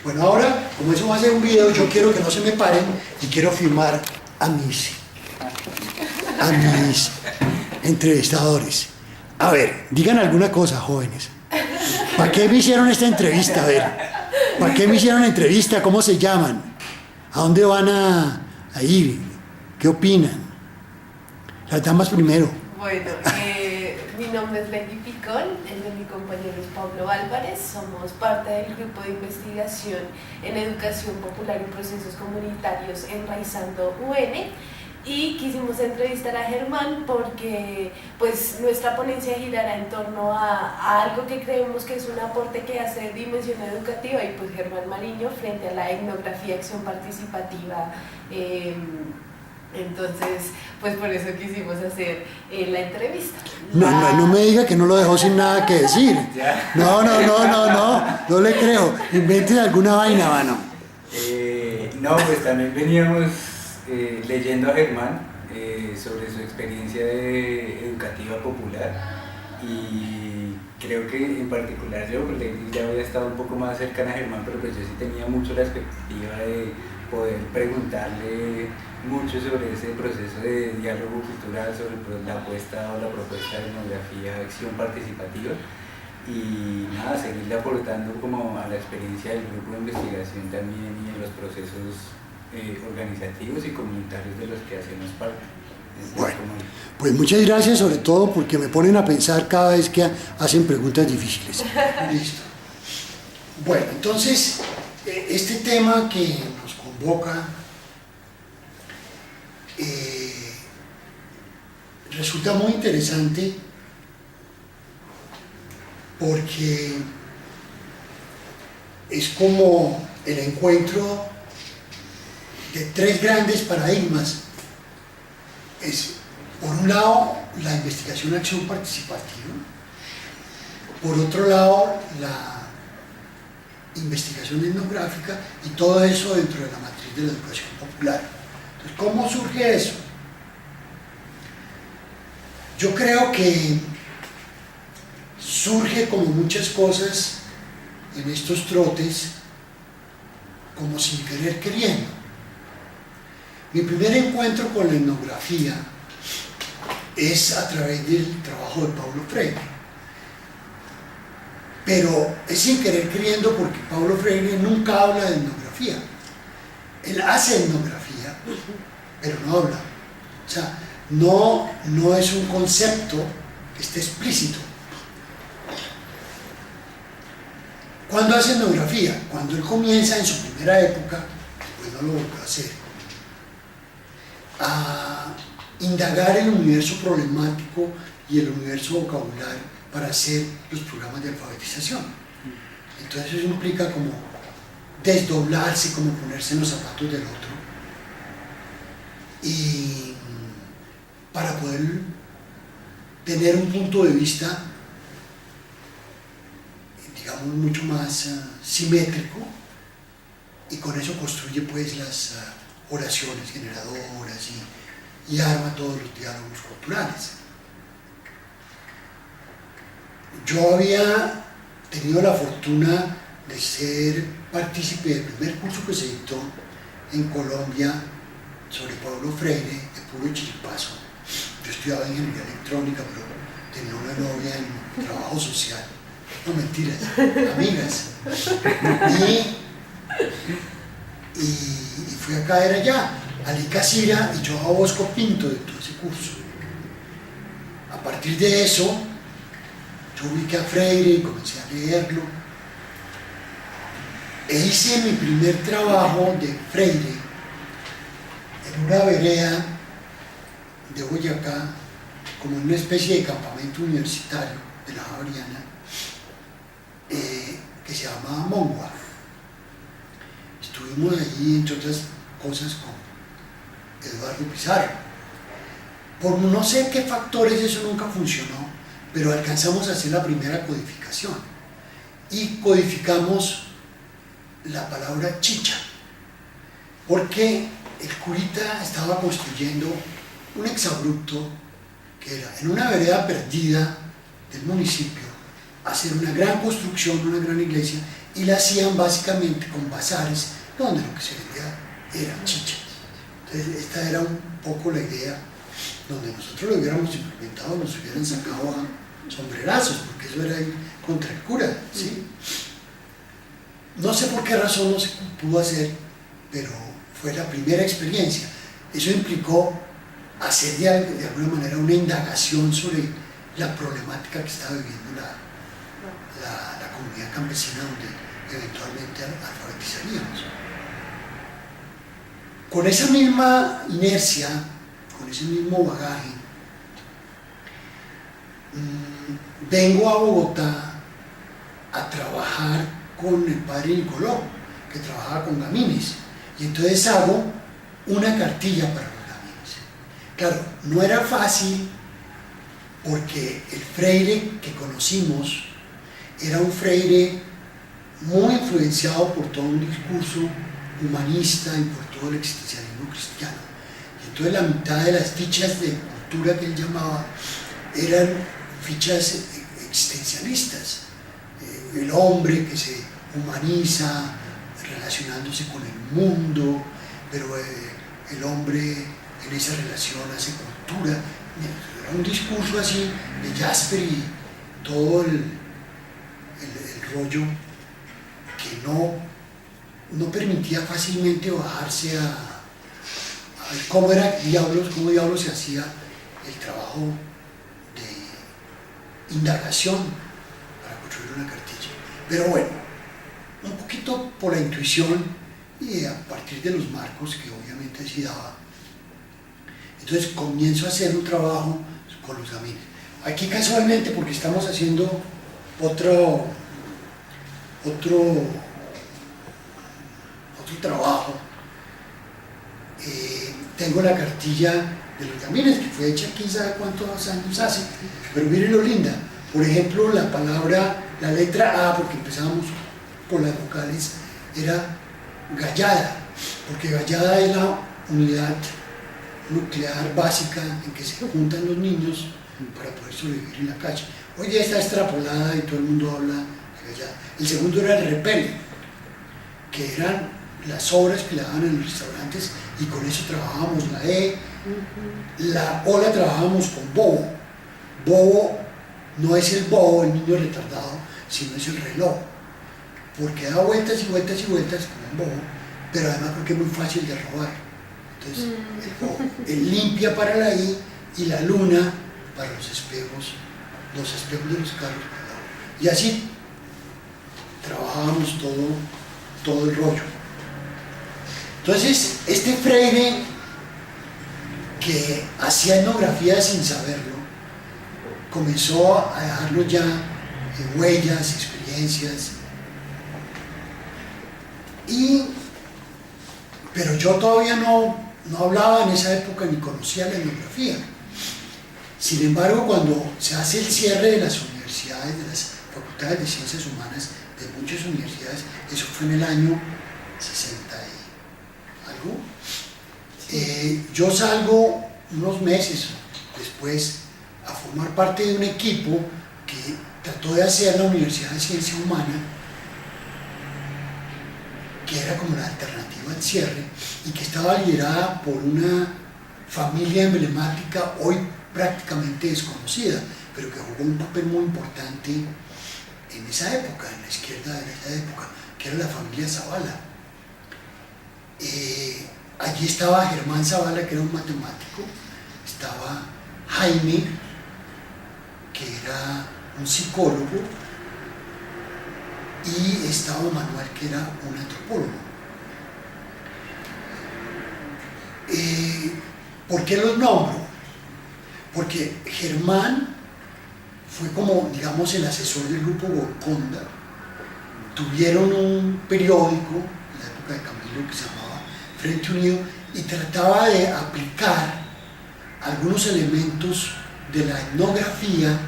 Bueno, ahora, como eso va a ser un video, yo quiero que no se me paren y quiero filmar a mis entrevistadores. A ver, digan alguna cosa, jóvenes. ¿Para qué me hicieron esta entrevista? A ver, ¿para qué me hicieron la entrevista? ¿Cómo se llaman? ¿A dónde van a ir? ¿Qué opinan? Las damas primero. Bueno, mi nombre es Lady Picón, el de mi compañero es Pablo Álvarez, somos parte del grupo de investigación en educación popular y procesos comunitarios Enraizando UN, y quisimos entrevistar a Germán porque pues nuestra ponencia girará en torno a algo que creemos que es un aporte que hace Dimensión Educativa, y pues Germán Mariño frente a la etnografía acción participativa. Entonces, pues por eso quisimos hacer la entrevista. No me diga que no lo dejó sin nada que decir. No le creo. Invente alguna vaina, mano. No, pues también veníamos leyendo a Germán sobre su experiencia educativa popular, y creo que en particular yo, porque ya había estado un poco más cercana a Germán, pero pues yo sí tenía mucho la expectativa de poder preguntarle mucho sobre ese proceso de diálogo cultural, sobre la apuesta o la propuesta de etnografía, acción participativa, y nada, seguirle aportando como a la experiencia del grupo de investigación también y en los procesos organizativos y comunitarios de los que hacemos parte. Bueno, pues muchas gracias, sobre todo porque me ponen a pensar cada vez que hacen preguntas difíciles. Listo. Bueno, entonces, este tema que nos convoca resulta muy interesante porque es como el encuentro de tres grandes paradigmas. Es, por un lado, la investigación acción participativa, por otro lado, la investigación etnográfica, y todo eso dentro de la matriz de la educación popular. Entonces, ¿cómo surge eso? Yo creo que surge, como muchas cosas en estos trotes, como sin querer queriendo. Mi primer encuentro con la etnografía es a través del trabajo de Paulo Freire, pero es sin querer queriendo porque Paulo Freire nunca habla de etnografía. Él hace etnografía, pero no habla. O sea, no es un concepto que esté explícito. ¿Cuándo hace etnografía? Cuando él comienza en su primera época, después no lo volvió a hacer, a indagar el universo problemático y el universo vocabulario para hacer los programas de alfabetización. Entonces eso implica como desdoblarse, como ponerse en los zapatos del otro, y para poder tener un punto de vista, digamos, mucho más simétrico, y con eso construye pues las oraciones generadoras y arma todos los diálogos culturales. Yo había tenido la fortuna de ser partícipe del primer curso que se dictó en Colombia sobre Paulo Freire, de puro chiripazo. Yo estudiaba ingeniería electrónica, pero tenía una novia en trabajo social. No, mentiras, amigas. Y fui a caer allá, Ali Casira y Joao Bosco Pinto, de todo ese curso. A partir de eso, yo ubiqué a Freire y comencé a leerlo. E hice mi primer trabajo de Freire en una vereda de Boyacá, como en una especie de campamento universitario de la Javeriana, que se llamaba Mongua. Estuvimos allí, entre otras cosas, con Eduardo Pizarro. Por no sé qué factores eso nunca funcionó, pero alcanzamos a hacer la primera codificación. Y codificamos la palabra chicha, porque el curita estaba construyendo un exabrupto que era en una vereda perdida del municipio, hacer una gran construcción, una gran iglesia, y la hacían básicamente con bazares donde lo que se vendía eran chichas. Entonces esta era un poco la idea, donde nosotros lo hubiéramos implementado, nos hubieran sacado a sombrerazos, porque eso era ir contra el cura, ¿sí? No sé por qué razón no se pudo hacer, pero fue la primera experiencia. Eso implicó hacer de alguna manera una indagación sobre la problemática que estaba viviendo la comunidad campesina, donde eventualmente alfabetizaríamos. Con esa misma inercia, con ese mismo bagaje, vengo a Bogotá a trabajar con el padre Nicoló, que trabajaba con gamines, y entonces hago una cartilla para los gamines. Claro, no era fácil porque el freire que conocimos era un freire muy influenciado por todo un discurso humanista y por todo el existencialismo cristiano. Y entonces la mitad de las fichas de cultura que él llamaba eran fichas existencialistas. El hombre que se humaniza relacionándose con el mundo, pero el hombre en esa relación hace cultura. Era un discurso así de Jasper y todo el rollo que no permitía fácilmente bajarse a cómo diablos se hacía el trabajo de indagación para construir una cartilla. Pero bueno, un poquito por la intuición y a partir de los marcos que obviamente sí daba. Entonces comienzo a hacer un trabajo con los gamines. Aquí casualmente, porque estamos haciendo otro trabajo, tengo la cartilla de los gamines, que fue hecha quién sabe cuántos años hace, pero miren lo linda. Por ejemplo, la letra A, porque empezábamos con las vocales, era gallada, porque gallada es la unidad nuclear básica en que se juntan los niños para poder sobrevivir en la calle. Hoy ya está extrapolada y todo el mundo habla de gallada. El segundo era el repel, que eran las sobras que le daban en los restaurantes, y con eso trabajábamos la E. La O la trabajábamos con bobo. Bobo no es el bobo, el niño retardado, sino es el reloj, porque da vueltas y vueltas y vueltas como un bobo, pero además porque es muy fácil de robar. Entonces el bobo, el limpia para la I y la luna para los espejos de los carros. Y así trabajábamos todo el rollo. Entonces este freire que hacía etnografía sin saberlo comenzó a dejarnos ya huellas, experiencias, pero yo todavía no hablaba en esa época ni conocía la etnografía. Sin embargo, cuando se hace el cierre de las universidades, de las facultades de ciencias humanas, de muchas universidades, eso fue en el año 60 y algo, yo salgo unos meses después a formar parte de un equipo que trató de hacer la Universidad de Ciencia Humana, que era como la alternativa al cierre, y que estaba liderada por una familia emblemática hoy prácticamente desconocida, pero que jugó un papel muy importante en esa época, en la izquierda de esa época, que era la familia Zavala. Allí estaba Germán Zavala, que era un matemático, estaba Jaime, que era un psicólogo, y estaba Manuel, que era un antropólogo. ¿Por qué los nombro? Porque Germán fue como, digamos, el asesor del grupo Golconda. Tuvieron un periódico en la época de Camilo que se llamaba Frente Unido y trataba de aplicar algunos elementos de la etnografía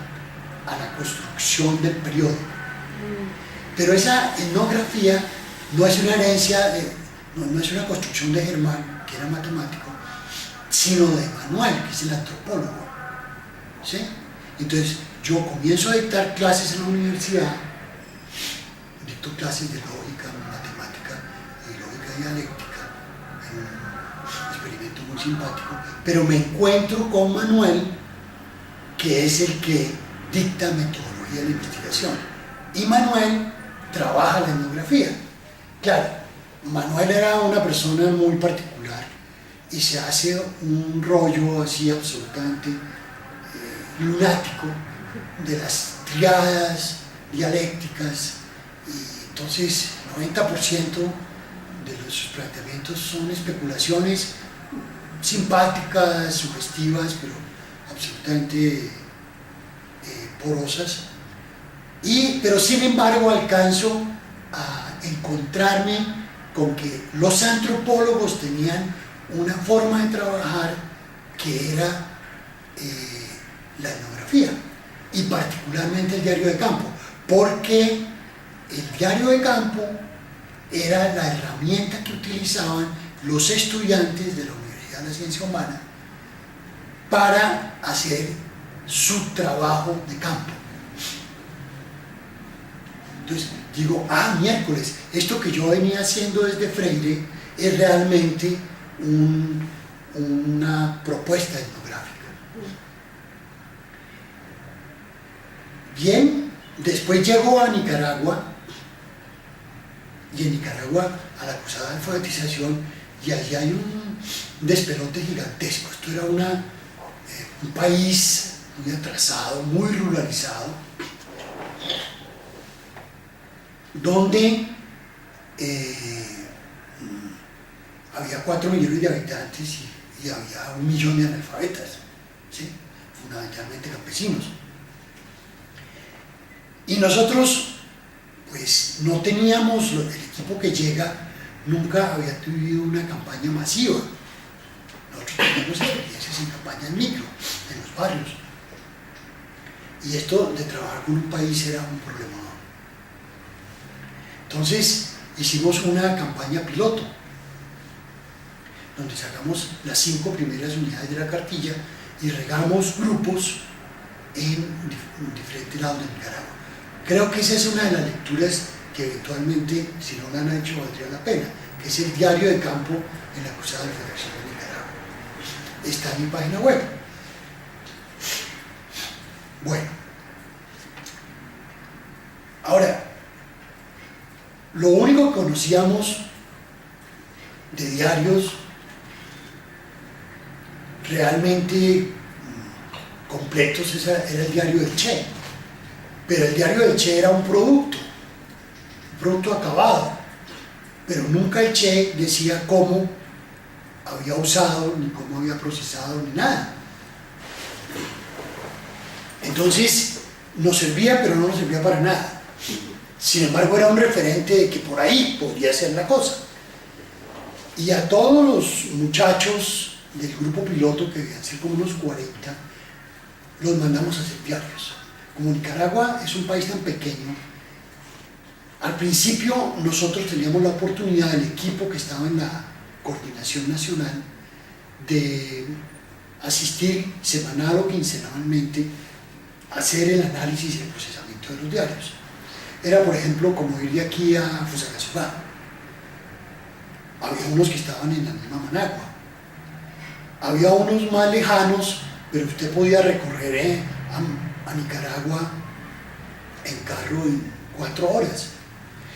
a la construcción del periódico. Pero esa etnografía no es una herencia, no es una construcción de Germán, que era matemático, sino de Manuel, que es el antropólogo. ¿Sí? Entonces yo comienzo a dictar clases en la universidad, dicto clases de lógica, matemática y lógica dialéctica, en un experimento muy simpático, pero me encuentro con Manuel, que es el que dicta metodología de la investigación, y Manuel trabaja la etnografía. Claro, Manuel era una persona muy particular y se hace un rollo así absolutamente lunático de las triadas dialécticas, y entonces 90% de sus planteamientos son especulaciones simpáticas, sugestivas, pero absolutamente porosas, pero sin embargo alcanzo a encontrarme con que los antropólogos tenían una forma de trabajar que era la etnografía, y particularmente el diario de campo, porque el diario de campo era la herramienta que utilizaban los estudiantes de la Universidad de la Ciencia Humana para hacer su trabajo de campo. Entonces digo, miércoles, esto que yo venía haciendo desde Freire es realmente una propuesta etnográfica. Bien, después llegó a Nicaragua, y en Nicaragua a la cruzada de alfabetización, y allí hay un despelote gigantesco. Esto era un país muy atrasado, muy ruralizado, donde había 4 millones de habitantes y había 1 millón de analfabetas, ¿sí? Fundamentalmente campesinos. Y nosotros, pues, no teníamos, el equipo que llega nunca había tenido una campaña masiva. Nosotros teníamos experiencias en campañas micro, en los barrios. Y esto de trabajar con un país era un problema. Entonces hicimos una campaña piloto, donde sacamos las 5 primeras unidades de la cartilla y regamos grupos en diferentes lados de Nicaragua. Creo que esa es una de las lecturas que eventualmente, si no la han hecho, valdría la pena, que es el diario de campo en la cruzada de la Federación de Nicaragua. Está en mi página web. Bueno, ahora, lo único que conocíamos de diarios realmente completos era el diario del Che, pero el diario del Che era un producto acabado, pero nunca el Che decía cómo había usado, ni cómo había procesado, ni nada. Entonces nos servía, pero no nos servía para nada. Sin embargo, era un referente de que por ahí podría ser la cosa. Y a todos los muchachos del grupo piloto, que debían ser como unos 40, los mandamos a hacer diarios. Como Nicaragua es un país tan pequeño, al principio nosotros teníamos la oportunidad, el equipo que estaba en la coordinación nacional, de asistir semanal o quincenalmente a hacer el análisis y el procesamiento de los diarios. Era, por ejemplo, como ir de aquí a Fusagasugá. Había unos que estaban en la misma Managua. Había unos más lejanos, pero usted podía recorrer a Nicaragua en carro en 4 horas.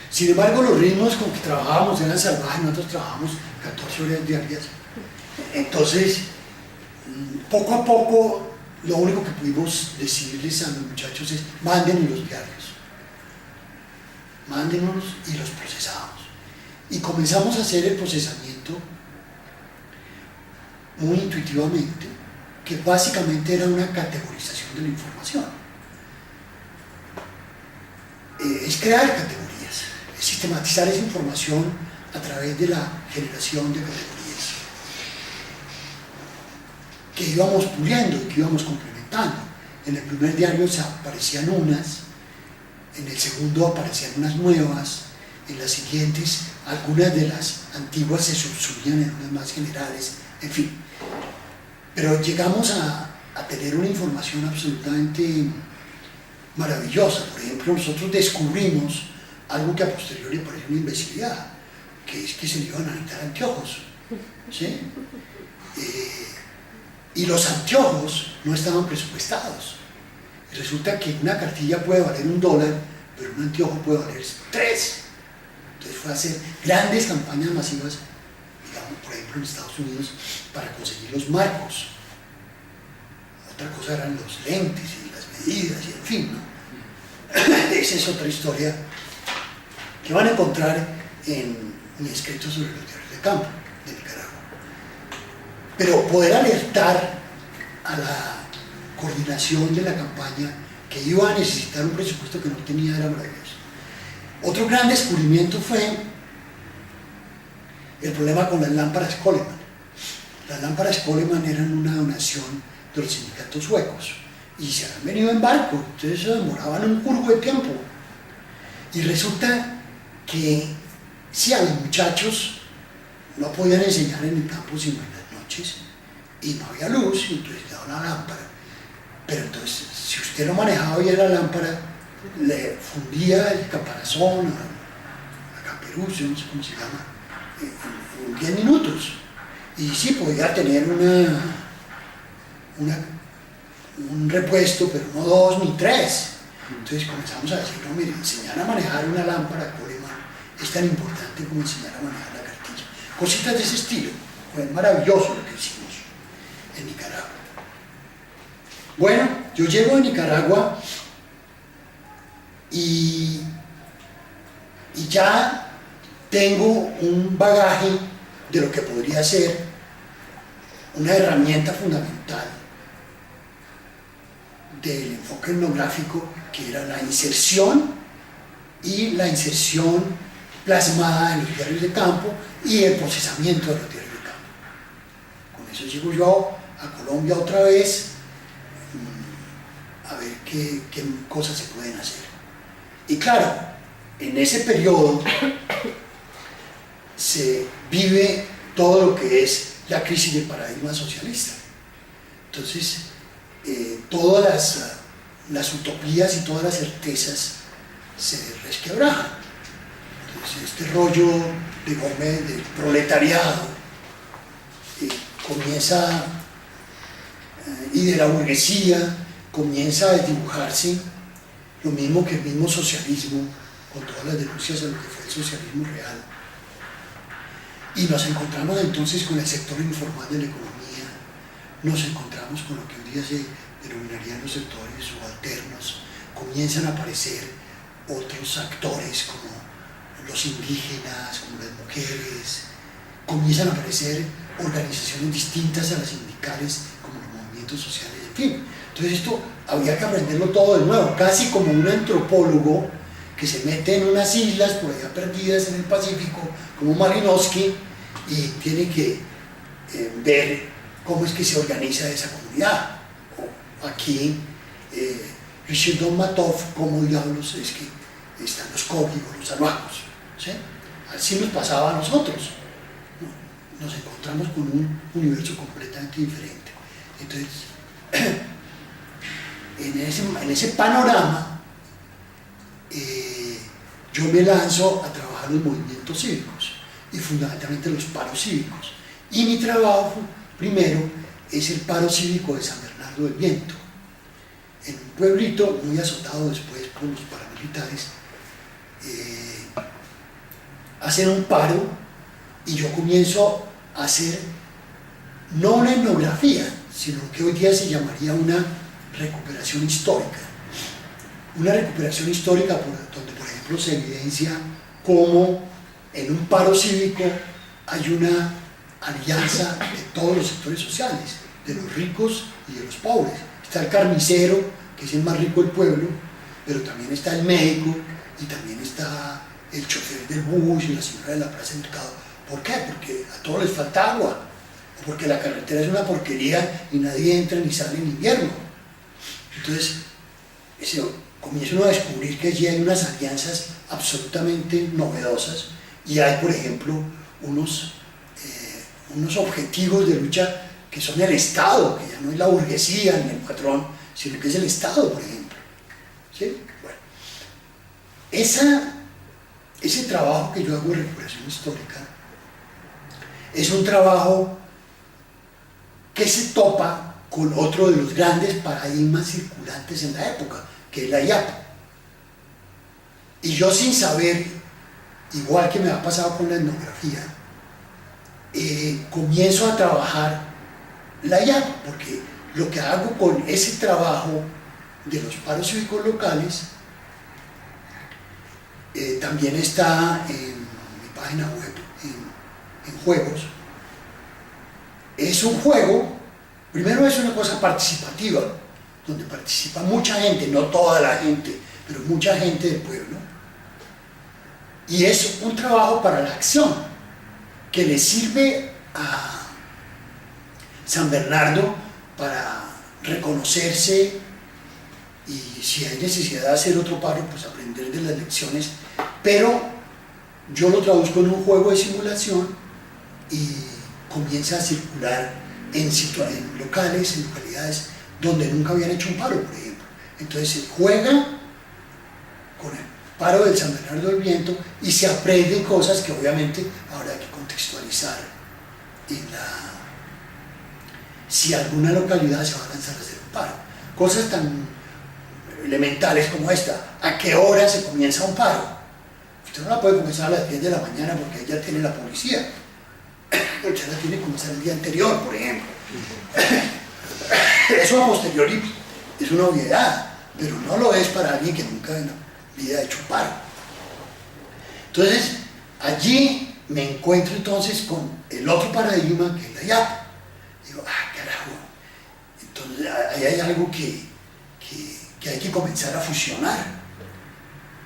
Sin embargo, los ritmos con que trabajábamos eran salvajes, nosotros trabajábamos 14 horas diarias. Entonces, poco a poco, lo único que pudimos decirles a los muchachos es: mándenos los diarios. Mándenos y los procesamos. Y comenzamos a hacer el procesamiento muy intuitivamente, que básicamente era una categorización de la información. Es crear categorías, es sistematizar esa información a través de la generación de categorías que íbamos puliendo y que íbamos complementando. En el primer diario aparecían unas, en el segundo aparecían unas nuevas, en las siguientes algunas de las antiguas se subsumían en unas más generales, en fin. Pero llegamos a tener una información absolutamente maravillosa. Por ejemplo, nosotros descubrimos algo que a posteriori parece una imbecilidad, que es que se le iban a necesitar anteojos, ¿sí? Y los anteojos no estaban presupuestados. Y resulta que una cartilla puede valer $1, pero un anteojo puede valer 3. Entonces fue a hacer grandes campañas masivas, digamos, por ejemplo en Estados Unidos, para conseguir los marcos. Otra cosa eran los lentes y las medidas y en fin, ¿no? Esa es otra historia que van a encontrar en mi escrito sobre los diarios de campo de Nicaragua. Pero poder alertar a la coordinación de la campaña que iba a necesitar un presupuesto que no tenía era maravilloso. Otro gran descubrimiento fue el problema con las lámparas Coleman. Las lámparas Coleman eran una donación de los sindicatos suecos y se habían venido en barco, entonces se demoraban un curvo de tiempo. Y resulta que sí, a los muchachos no podían enseñar en el campo sino en las noches y no había luz, y entonces le daba una lámpara. Pero entonces, si usted no manejaba bien la lámpara, le fundía el caparazón, la caperuza, no sé cómo se llama, en 10 minutos. Y sí, podía tener un repuesto, pero no 2 ni 3. Entonces comenzamos a decir, no, mire, enseñar a manejar una lámpara Coleman es tan importante como enseñar a manejar la cartilla. Cositas de ese estilo. Fue maravilloso lo que hicimos en Nicaragua. Bueno, yo llego a Nicaragua y ya tengo un bagaje de lo que podría ser una herramienta fundamental del enfoque etnográfico, que era la inserción y la inserción plasmada en los diarios de campo y el procesamiento de los diarios de campo. Con eso llego yo a Colombia otra vez a ver qué cosas se pueden hacer. Y claro, en ese periodo se vive todo lo que es la crisis del paradigma socialista. Entonces, todas las utopías y todas las certezas se resquebrajan. Entonces, este rollo de Gómez del proletariado comienza, y de la burguesía comienza a desdibujarse, lo mismo que el mismo socialismo, con todas las denuncias a lo que fue el socialismo real. Y nos encontramos entonces con el sector informal de la economía, nos encontramos con lo que hoy día se denominarían los sectores subalternos, comienzan a aparecer otros actores como los indígenas, como las mujeres, comienzan a aparecer organizaciones distintas a las sindicales, como los movimientos sociales, en fin. Entonces esto había que aprenderlo todo de nuevo, casi como un antropólogo que se mete en unas islas por allá perdidas en el Pacífico, como Malinowski, y tiene que ver cómo es que se organiza esa comunidad. O aquí, Richard Matov, cómo diablos es que están los códigos, los salvajos, ¿sí? Así nos pasaba a nosotros. Nos encontramos con un universo completamente diferente. Entonces, en ese panorama, yo me lanzo a trabajar los movimientos cívicos y fundamentalmente los paros cívicos. Y mi trabajo, primero, es el paro cívico de San Bernardo del Viento, en un pueblito muy azotado después por los paramilitares. Hacen un paro y yo comienzo a hacer no una etnografía, sino lo que hoy día se llamaría una recuperación histórica. Una recuperación histórica donde, por ejemplo, se evidencia cómo en un paro cívico hay una alianza de todos los sectores sociales, de los ricos y de los pobres. Está el carnicero, que es el más rico del pueblo, pero también está el médico y también está el chofer del bus y la señora de la plaza de mercado. ¿Por qué? Porque a todos les falta agua, o porque la carretera es una porquería y nadie entra ni sale en invierno. Entonces, comienza uno a descubrir que allí hay unas alianzas absolutamente novedosas y hay, por ejemplo, unos objetivos de lucha que son el Estado, que ya no es la burguesía ni el patrón, sino que es el Estado, por ejemplo. ¿Sí? Bueno, esa ese trabajo que yo hago de recuperación histórica es un trabajo que se topa con otro de los grandes paradigmas circulantes en la época, que es la IAP. Y yo, sin saber, igual que me ha pasado con la etnografía, comienzo a trabajar la IAP, porque lo que hago con ese trabajo de los paros cívicos locales también está en mi página web, en juegos. Es un juego, primero es una cosa participativa, donde participa mucha gente, no toda la gente, pero mucha gente del pueblo. Y es un trabajo para la acción, que le sirve a San Bernardo para reconocerse, y si hay necesidad de hacer otro paro, pues aprender de las lecciones, pero yo lo traduzco en un juego de simulación y comienza a circular en locales, en localidades donde nunca habían hecho un paro, por ejemplo. Entonces se juega con el paro del San Bernardo del Viento y se aprenden cosas que obviamente ahora hay que contextualizar si alguna localidad se va a lanzar a hacer un paro. Cosas tan elementales como esta: ¿a qué hora se comienza un paro? Usted no la puede comenzar a las 10 de la mañana porque ahí ya tiene la policía. Usted la tiene que comenzar el día anterior, por ejemplo. Eso a posteriori es una obviedad, pero no lo es para alguien que nunca en la vida ha hecho un paro. Entonces, allí me encuentro entonces con el otro paradigma, que es la IAP. Digo, carajo, entonces ahí hay algo que hay que comenzar a fusionar,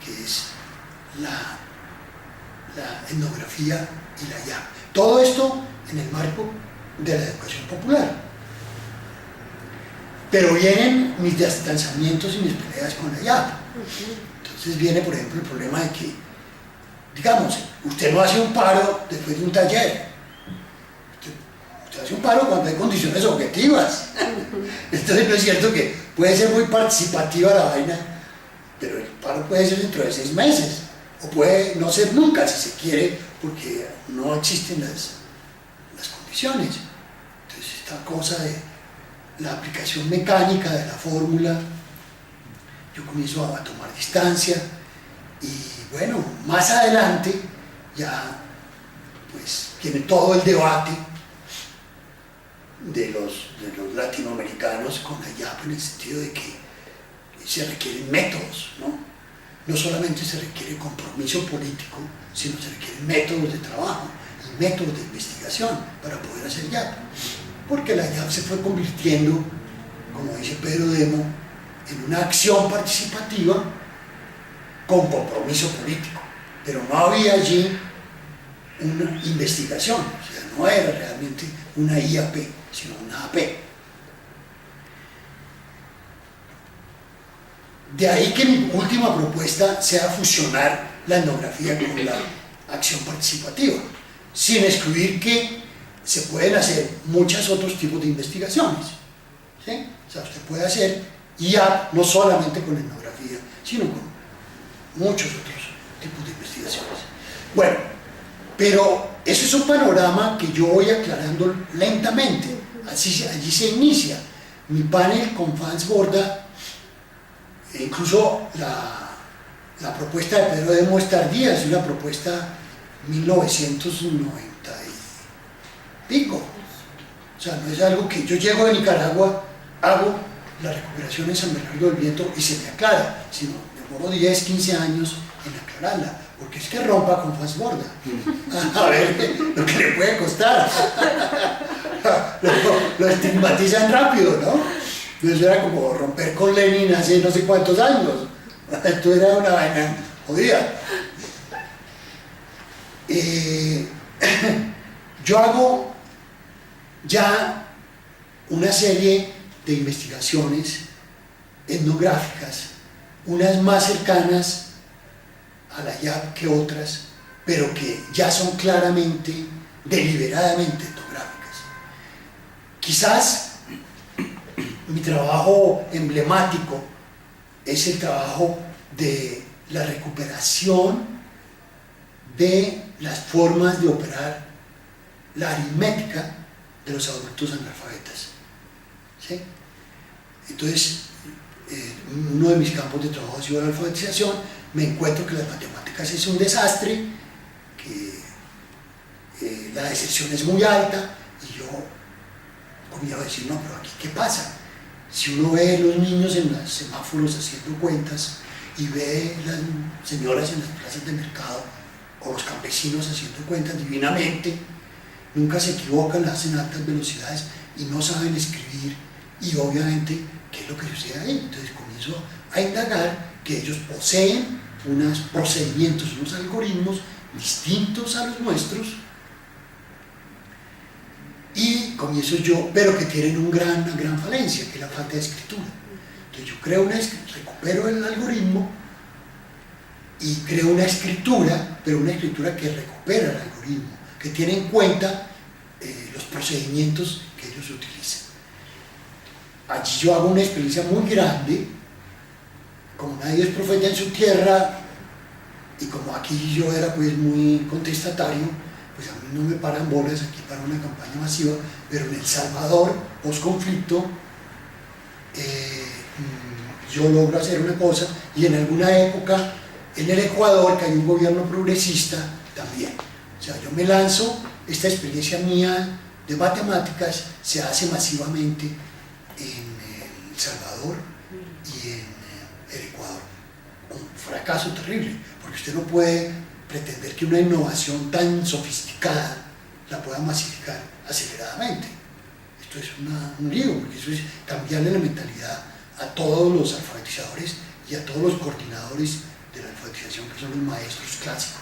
que es la etnografía y la IAP. Todo esto en el marco de la educación popular. Pero vienen mis distanciamientos y mis peleas con la IAP. Entonces viene, por ejemplo, el problema de que, digamos, usted no hace un paro después de un taller. Usted hace un paro cuando hay condiciones objetivas. Entonces no es cierto que puede ser muy participativa la vaina, pero el paro puede ser dentro de 6 meses, o puede no ser nunca si se quiere, porque no existen las condiciones. Entonces esta cosa de la aplicación mecánica de la fórmula, yo comienzo a tomar distancia, y bueno, más adelante ya pues viene todo el debate de los latinoamericanos con la IAP, en el sentido de que se requieren métodos, ¿no? No solamente se requiere compromiso político, sino se requieren métodos de trabajo y métodos de investigación para poder hacer IAP, porque la IAP se fue convirtiendo, como dice Pedro Demo, en una acción participativa con compromiso político, pero no había allí una investigación, o sea, no era realmente una IAP, sino una AP. De ahí que mi última propuesta sea fusionar la etnografía con la acción participativa, sin excluir que se pueden hacer muchos otros tipos de investigaciones, ¿sí? O sea, usted puede hacer IAP no solamente con etnografía, sino con muchos otros tipos de investigaciones. Bueno, pero ese es un panorama que yo voy aclarando lentamente. Allí se inicia mi panel con Franz Borda. Incluso la propuesta de Pedro Demo es tardía, es una propuesta 1990 y pico. O sea, no es algo que yo llego de Nicaragua, hago la recuperación en San Bernardo del Viento y se me aclara, sino demoro 10, 15 años en aclararla, porque es que rompa con Franz Borda. A ver lo que le puede costar. Lo estigmatizan rápido, ¿no? Eso era como romper con Lenin hace no sé cuántos años. Esto era una vaina jodida. Yo hago ya una serie de investigaciones etnográficas, unas más cercanas a la IAP que otras, pero que ya son claramente, deliberadamente etnográficas. Quizás mi trabajo emblemático es el trabajo de la recuperación de las formas de operar la aritmética de los adultos analfabetas. ¿Sí? Entonces, uno de mis campos de trabajo ha sido la alfabetización. Me encuentro que las matemáticas es un desastre, que la deserción es muy alta, y yo comienzo a decir, no, pero aquí ¿qué pasa? Si uno ve los niños en los semáforos haciendo cuentas y ve las señoras en las plazas de mercado o los campesinos haciendo cuentas divinamente, nunca se equivocan, las hacen a altas velocidades y no saben escribir, y obviamente, ¿qué es lo que sucede ahí? Entonces comienzo a indagar que ellos poseen unos procedimientos, unos algoritmos distintos a los nuestros, y comienzo yo, pero que tienen una gran falencia, que es la falta de escritura. Entonces yo creo recupero el algoritmo y creo una escritura, pero una escritura que recupera el algoritmo, que tiene en cuenta los procedimientos que ellos utilizan. Allí yo hago una experiencia muy grande, como nadie es profeta en su tierra, y como aquí yo era pues muy contestatario, pues a mí no me paran bolas aquí para una campaña masiva, pero en El Salvador, post-conflicto, yo logro hacer una cosa, y en alguna época en el Ecuador, que hay un gobierno progresista, también. O sea, yo me lanzo, esta experiencia mía de matemáticas se hace masivamente en El Salvador y en el Ecuador. Un fracaso terrible, porque usted no puede pretender que una innovación tan sofisticada la pueda masificar aceleradamente. Esto es un lío, porque eso es cambiarle la mentalidad a todos los alfabetizadores y a todos los coordinadores de la alfabetización, que son los maestros clásicos,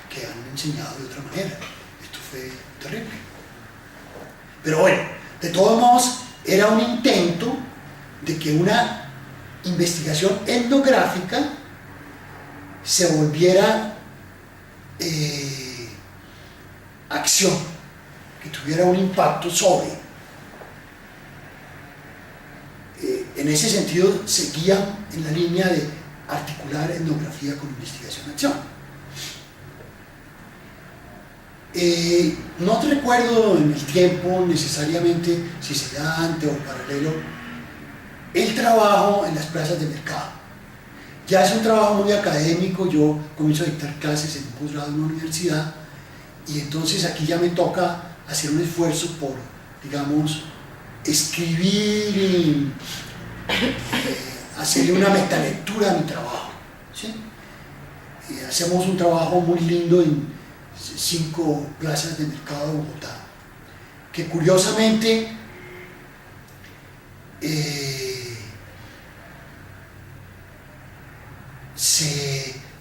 que han enseñado de otra manera. Esto fue terrible. Pero bueno, de todos modos, era un intento de que una investigación etnográfica se volviera acción, que tuviera un impacto sobre. En ese sentido, seguía en la línea de articular etnografía con investigación-acción. No te recuerdo en el tiempo necesariamente si se da antes o paralelo el trabajo en las plazas de mercado. Ya es un trabajo muy académico, yo comienzo a dictar clases en un posgrado en una universidad, y entonces aquí ya me toca hacer un esfuerzo por, digamos, escribir y hacerle una metalectura a mi trabajo, ¿sí? Hacemos un trabajo muy lindo en 5 plazas de mercado de Bogotá, que curiosamente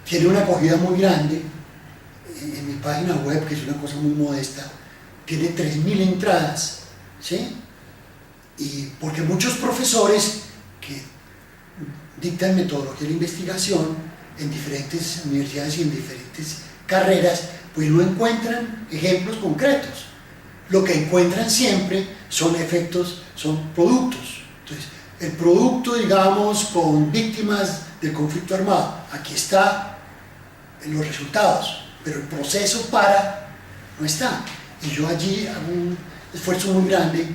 tiene una acogida muy grande. En mi página web, que es una cosa muy modesta, tiene 3.000 entradas, ¿sí? Y porque muchos profesores que dictan metodología de investigación en diferentes universidades y en diferentes carreras, pues no encuentran ejemplos concretos. Lo que encuentran siempre son efectos, son productos. Entonces, el producto, digamos, con víctimas del conflicto armado, aquí está en los resultados, pero el proceso no está. Y yo allí hago un esfuerzo muy grande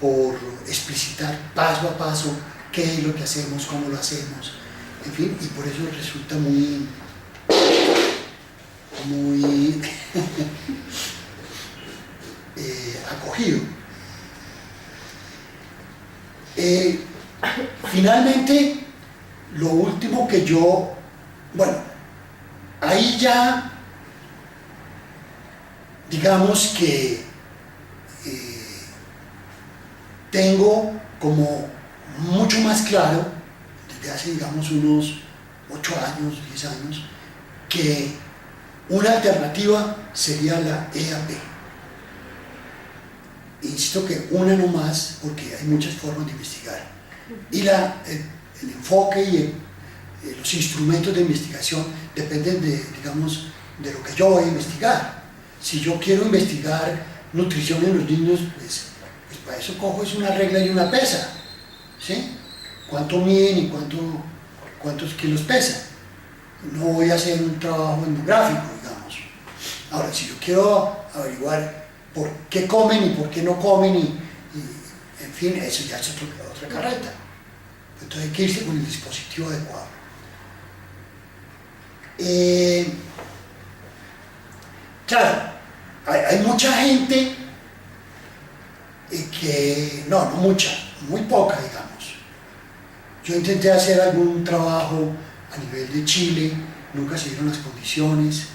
por explicitar paso a paso qué es lo que hacemos, cómo lo hacemos, en fin, y por eso resulta muy acogido. Finalmente, lo último que bueno, ahí ya digamos que tengo como mucho más claro, desde hace digamos unos 8 años, 10 años, que una alternativa sería la EAP. Insisto que una no más, porque hay muchas formas de investigar. Y el enfoque y los instrumentos de investigación dependen digamos, de lo que yo voy a investigar. Si yo quiero investigar nutrición en los niños, pues para eso cojo es una regla y una pesa, ¿sí? ¿Cuánto miden y cuántos kilos pesan? No voy a hacer un trabajo etnográfico, digamos. Ahora, si yo quiero averiguar por qué comen y por qué no comen, en fin, eso ya es otra carreta. Entonces hay que irse con el dispositivo adecuado. Claro, hay mucha gente que, no mucha, muy poca, digamos. Yo intenté hacer algún trabajo a nivel de Chile, nunca se dieron las condiciones,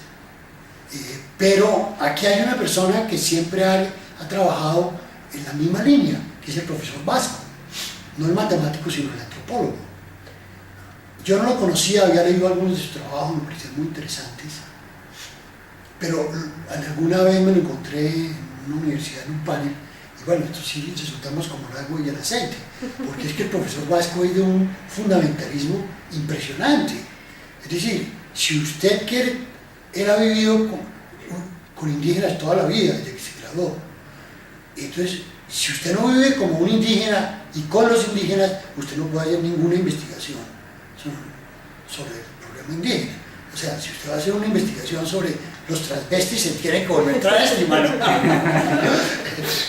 pero aquí hay una persona que siempre ha trabajado en la misma línea, que es el profesor Vasco, no el matemático sino el antropólogo. Yo no lo conocía, había leído algunos de sus trabajos, me parecían muy interesantes, pero alguna vez me lo encontré en una universidad en un panel. Y bueno, esto sí resultamos como el agua y el aceite, porque es que el profesor Vasco es de un fundamentalismo impresionante. Es decir, si usted quiere, él ha vivido con indígenas toda la vida, desde que se graduó. Entonces, si usted no vive como un indígena y con los indígenas, usted no puede hacer ninguna investigación sobre el problema indígena. O sea, si usted va a hacer una investigación sobre los transvestis, se tiene que volver travesti, mano.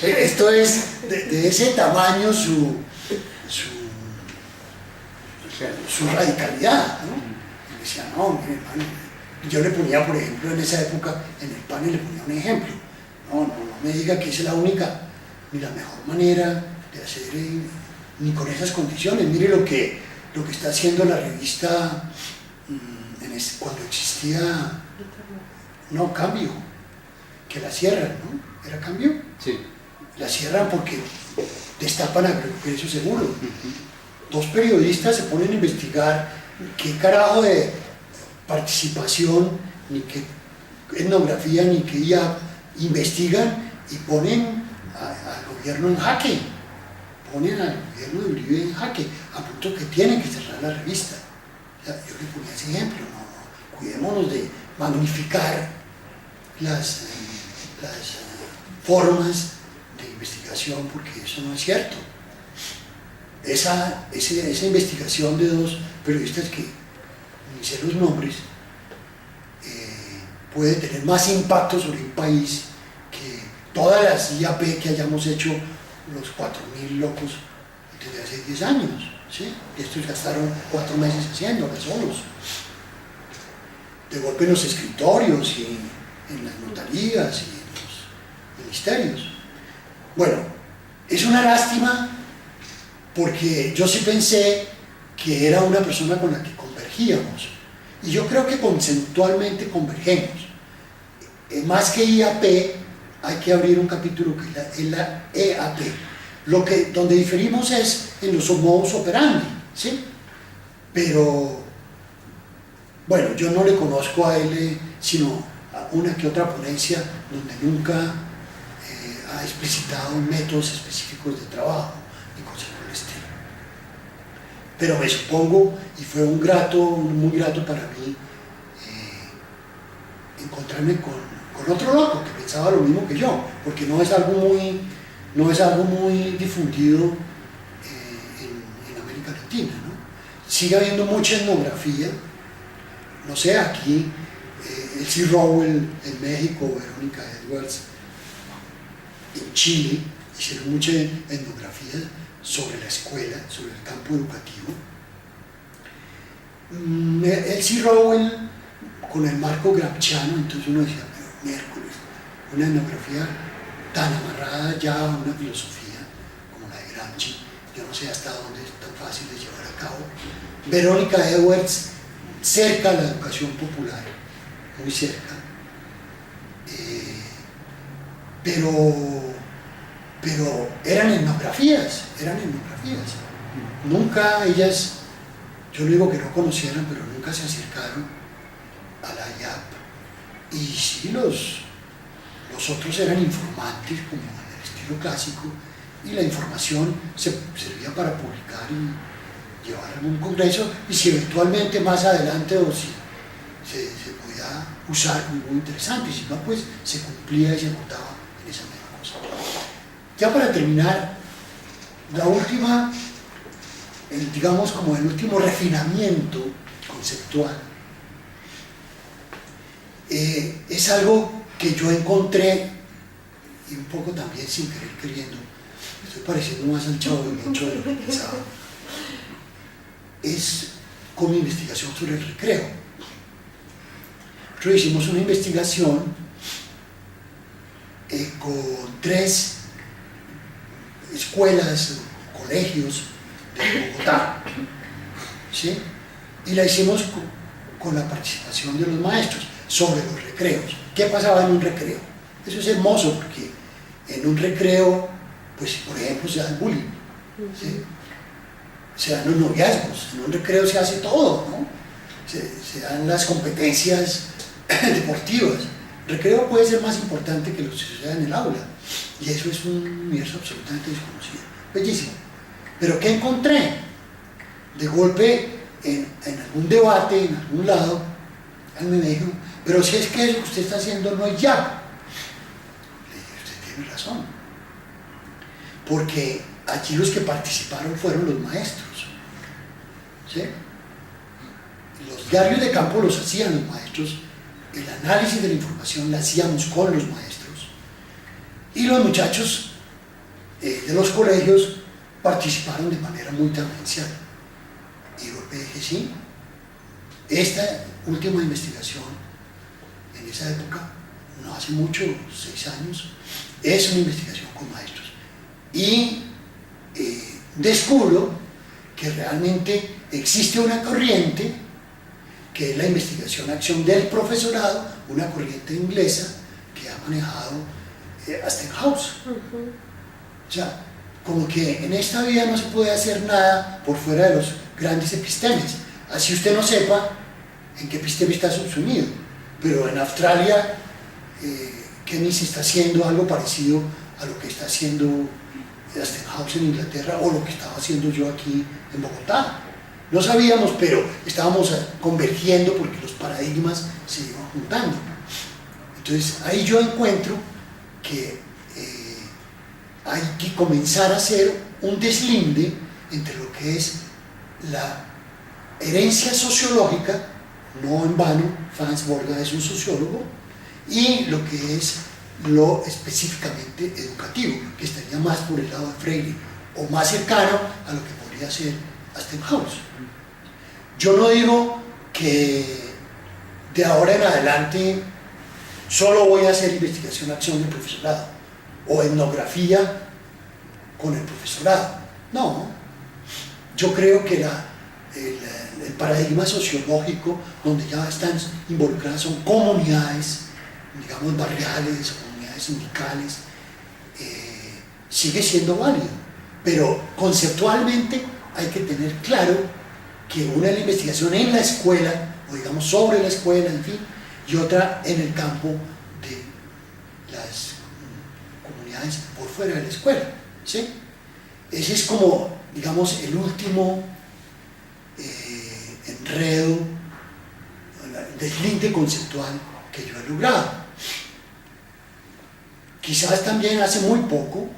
Esto es de ese tamaño su radicalidad, ¿no? Y decía, no, mire, hermano. Yo le ponía, por ejemplo, en esa época, en el panel le ponía un ejemplo. No me diga que esa es la única ni la mejor manera de hacer, ni con esas condiciones. Mire lo que está haciendo la revista cuando existía, no, Cambio, que la cierran, ¿no? ¿Era Cambio? Sí. La cierran porque destapan Agropecio Seguro. Dos periodistas se ponen a investigar qué carajo de participación, ni qué etnografía, ni qué IA investigan y ponen al gobierno en jaque. Ponen al gobierno de Uribe en jaque, a punto que tienen que cerrar la revista. O sea, yo le ponía ese ejemplo, no cuidémonos de magnificar las formas de investigación, porque eso no es cierto. Esa investigación de dos periodistas que ni sé los nombres puede tener más impacto sobre un país que todas las IAP que hayamos hecho los 4.000 locos desde hace 10 años, ¿sí? Estos gastaron 4 meses haciéndolas solos. De golpe en los escritorios y en las notarías y en los ministerios. Bueno, es una lástima porque yo sí pensé que era una persona con la que convergíamos y yo creo que conceptualmente convergemos. Más que IAP, hay que abrir un capítulo que es la EAP. Donde diferimos es en los modus operandi, ¿sí? Pero bueno, yo no le conozco a él sino a una que otra ponencia donde nunca ha explicitado métodos específicos de trabajo y cosas por el estilo. Pero me supongo, y fue muy grato para mí, encontrarme con otro loco que pensaba lo mismo que yo, porque no es algo muy difundido en América Latina, ¿no? Sigue habiendo mucha etnografía. No sé, aquí, Elsie Rowell en México, Verónica Edwards en Chile, hicieron mucha etnografía sobre la escuela, sobre el campo educativo. Elsie Rowell con el marco gramsciano, entonces uno decía, pero miércoles, una etnografía tan amarrada ya a una filosofía como la de Gramsci, yo no sé hasta dónde es tan fácil de llevar a cabo. Verónica Edwards, cerca a la educación popular, muy cerca, pero eran etnografías. Nunca ellas, yo no digo que no conocieran, pero nunca se acercaron a la IAP. Y sí, los otros eran informantes, como en el estilo clásico, y la información servía para publicar y llevar a algún congreso, y si eventualmente más adelante o si se podía usar como muy interesante, y si no, pues se cumplía y se votaba en esa misma cosa. Ya para terminar, la última, digamos como el último refinamiento conceptual, es algo que yo encontré, y un poco también sin querer queriendo, me estoy pareciendo más al Chavo del Ocho de lo que pensaba, es con mi investigación sobre el recreo. Nosotros hicimos una investigación con 3 escuelas, colegios de Bogotá, ¿sí? Y la hicimos con la participación de los maestros sobre los recreos. ¿Qué pasaba en un recreo? Eso es hermoso porque en un recreo, pues por ejemplo, se da el bullying, ¿sí? Se dan los noviazgos, en un recreo se hace todo, ¿no? Se dan las competencias deportivas. El recreo puede ser más importante que lo que sucede en el aula, y eso es un universo absolutamente desconocido. Bellísimo. Pero ¿qué encontré? De golpe, en algún debate, en algún lado, alguien me dijo, pero si es que eso que usted está haciendo no es ya. Le dije, usted tiene razón. Porque allí los que participaron fueron los maestros, ¿sí? Los diarios de campo los hacían los maestros, el análisis de la información la hacíamos con los maestros, y los muchachos de los colegios participaron de manera muy tangencial. Y yo le dije, sí, esta última investigación, en esa época, no hace mucho, 6 años, es una investigación con maestros. Y descubro que realmente existe una corriente, que es la investigación-acción del profesorado, una corriente inglesa que ha manejado Stenhouse. O sea, como que en esta vida no se puede hacer nada por fuera de los grandes epistemes, así usted no sepa en qué episteme está subsumido. Pero en Australia, Kenny se está haciendo algo parecido a lo que está haciendo Stenhouse en Inglaterra, o lo que estaba haciendo yo aquí en Bogotá. No sabíamos, pero estábamos convergiendo porque los paradigmas se iban juntando. Entonces ahí yo encuentro que hay que comenzar a hacer un deslinde entre lo que es la herencia sociológica, no en vano, Franz Borda es un sociólogo, y lo que es lo específicamente educativo, que estaría más por el lado de Freire, o más cercano a lo que podría ser Stenhouse. Yo no digo que de ahora en adelante solo voy a hacer investigación-acción del profesorado, o etnografía con el profesorado. No, yo creo que el paradigma sociológico donde ya están involucradas son comunidades, digamos, barriales, comunidades sindicales, sigue siendo válido, pero conceptualmente hay que tener claro que una es la investigación en la escuela, o digamos sobre la escuela, en fin, y otra en el campo de las comunidades por fuera de la escuela, ¿sí? Ese es como, digamos, el último enredo, deslinde conceptual que yo he logrado. Quizás también hace muy poco,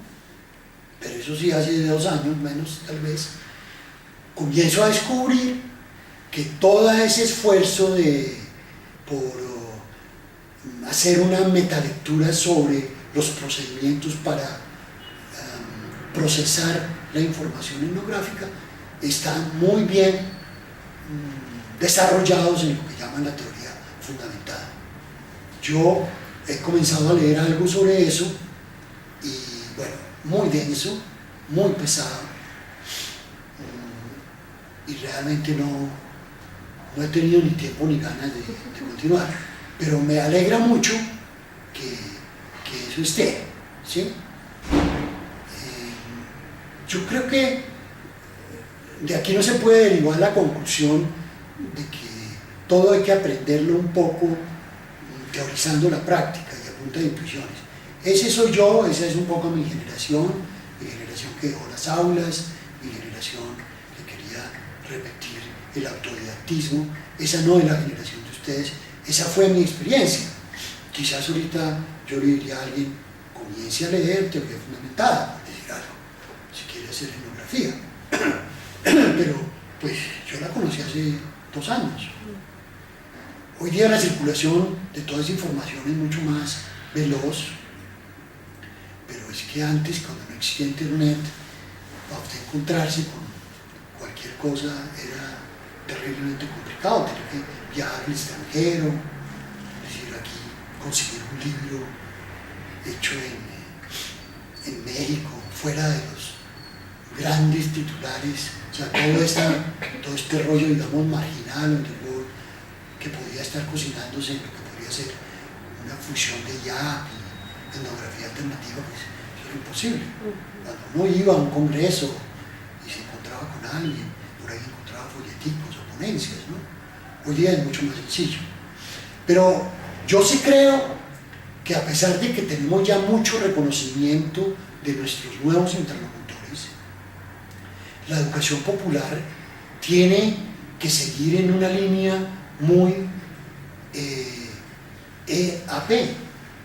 pero eso sí hace 2 años menos tal vez, comienzo a descubrir que todo ese esfuerzo por hacer una metalectura sobre los procedimientos para procesar la información etnográfica están muy bien desarrollados en lo que llaman la teoría fundamentada. Yo he comenzado a leer algo sobre eso y bueno, muy denso, muy pesado, y realmente no he tenido ni tiempo ni ganas de continuar, pero me alegra mucho que eso esté, ¿sí? Yo creo que de aquí no se puede derivar la conclusión de que todo hay que aprenderlo un poco teorizando la práctica y a punta de intuiciones. Ese soy yo, esa es un poco mi generación que dejó las aulas, mi generación que quería repetir el autodidactismo. Esa no es la generación de ustedes, esa fue mi experiencia. Quizás ahorita yo le diría a alguien, comience a leer teoría fundamentada, por decir algo, si quiere hacer etnografía. Pero pues yo la conocí hace 2 años. Hoy día la circulación de toda esa información es mucho más veloz, pero es que antes, cuando no existía internet, para usted encontrarse con cualquier cosa era terriblemente complicado, tenía que viajar al extranjero, es decir, aquí conseguir un libro hecho en México, fuera de los grandes titulares, o sea, todo este rollo, digamos, marginal, que podía estar cocinándose en lo que podría ser una fusión de jazz y etnografía alternativa, pues eso era imposible. Cuando uno iba a un congreso y se encontraba con alguien, por ahí encontraba folleticos o ponencias, ¿no? Hoy día es mucho más sencillo. Pero yo sí creo que a pesar de que tenemos ya mucho reconocimiento de nuestros nuevos interlocutores, la educación popular tiene que seguir en una línea muy EAP,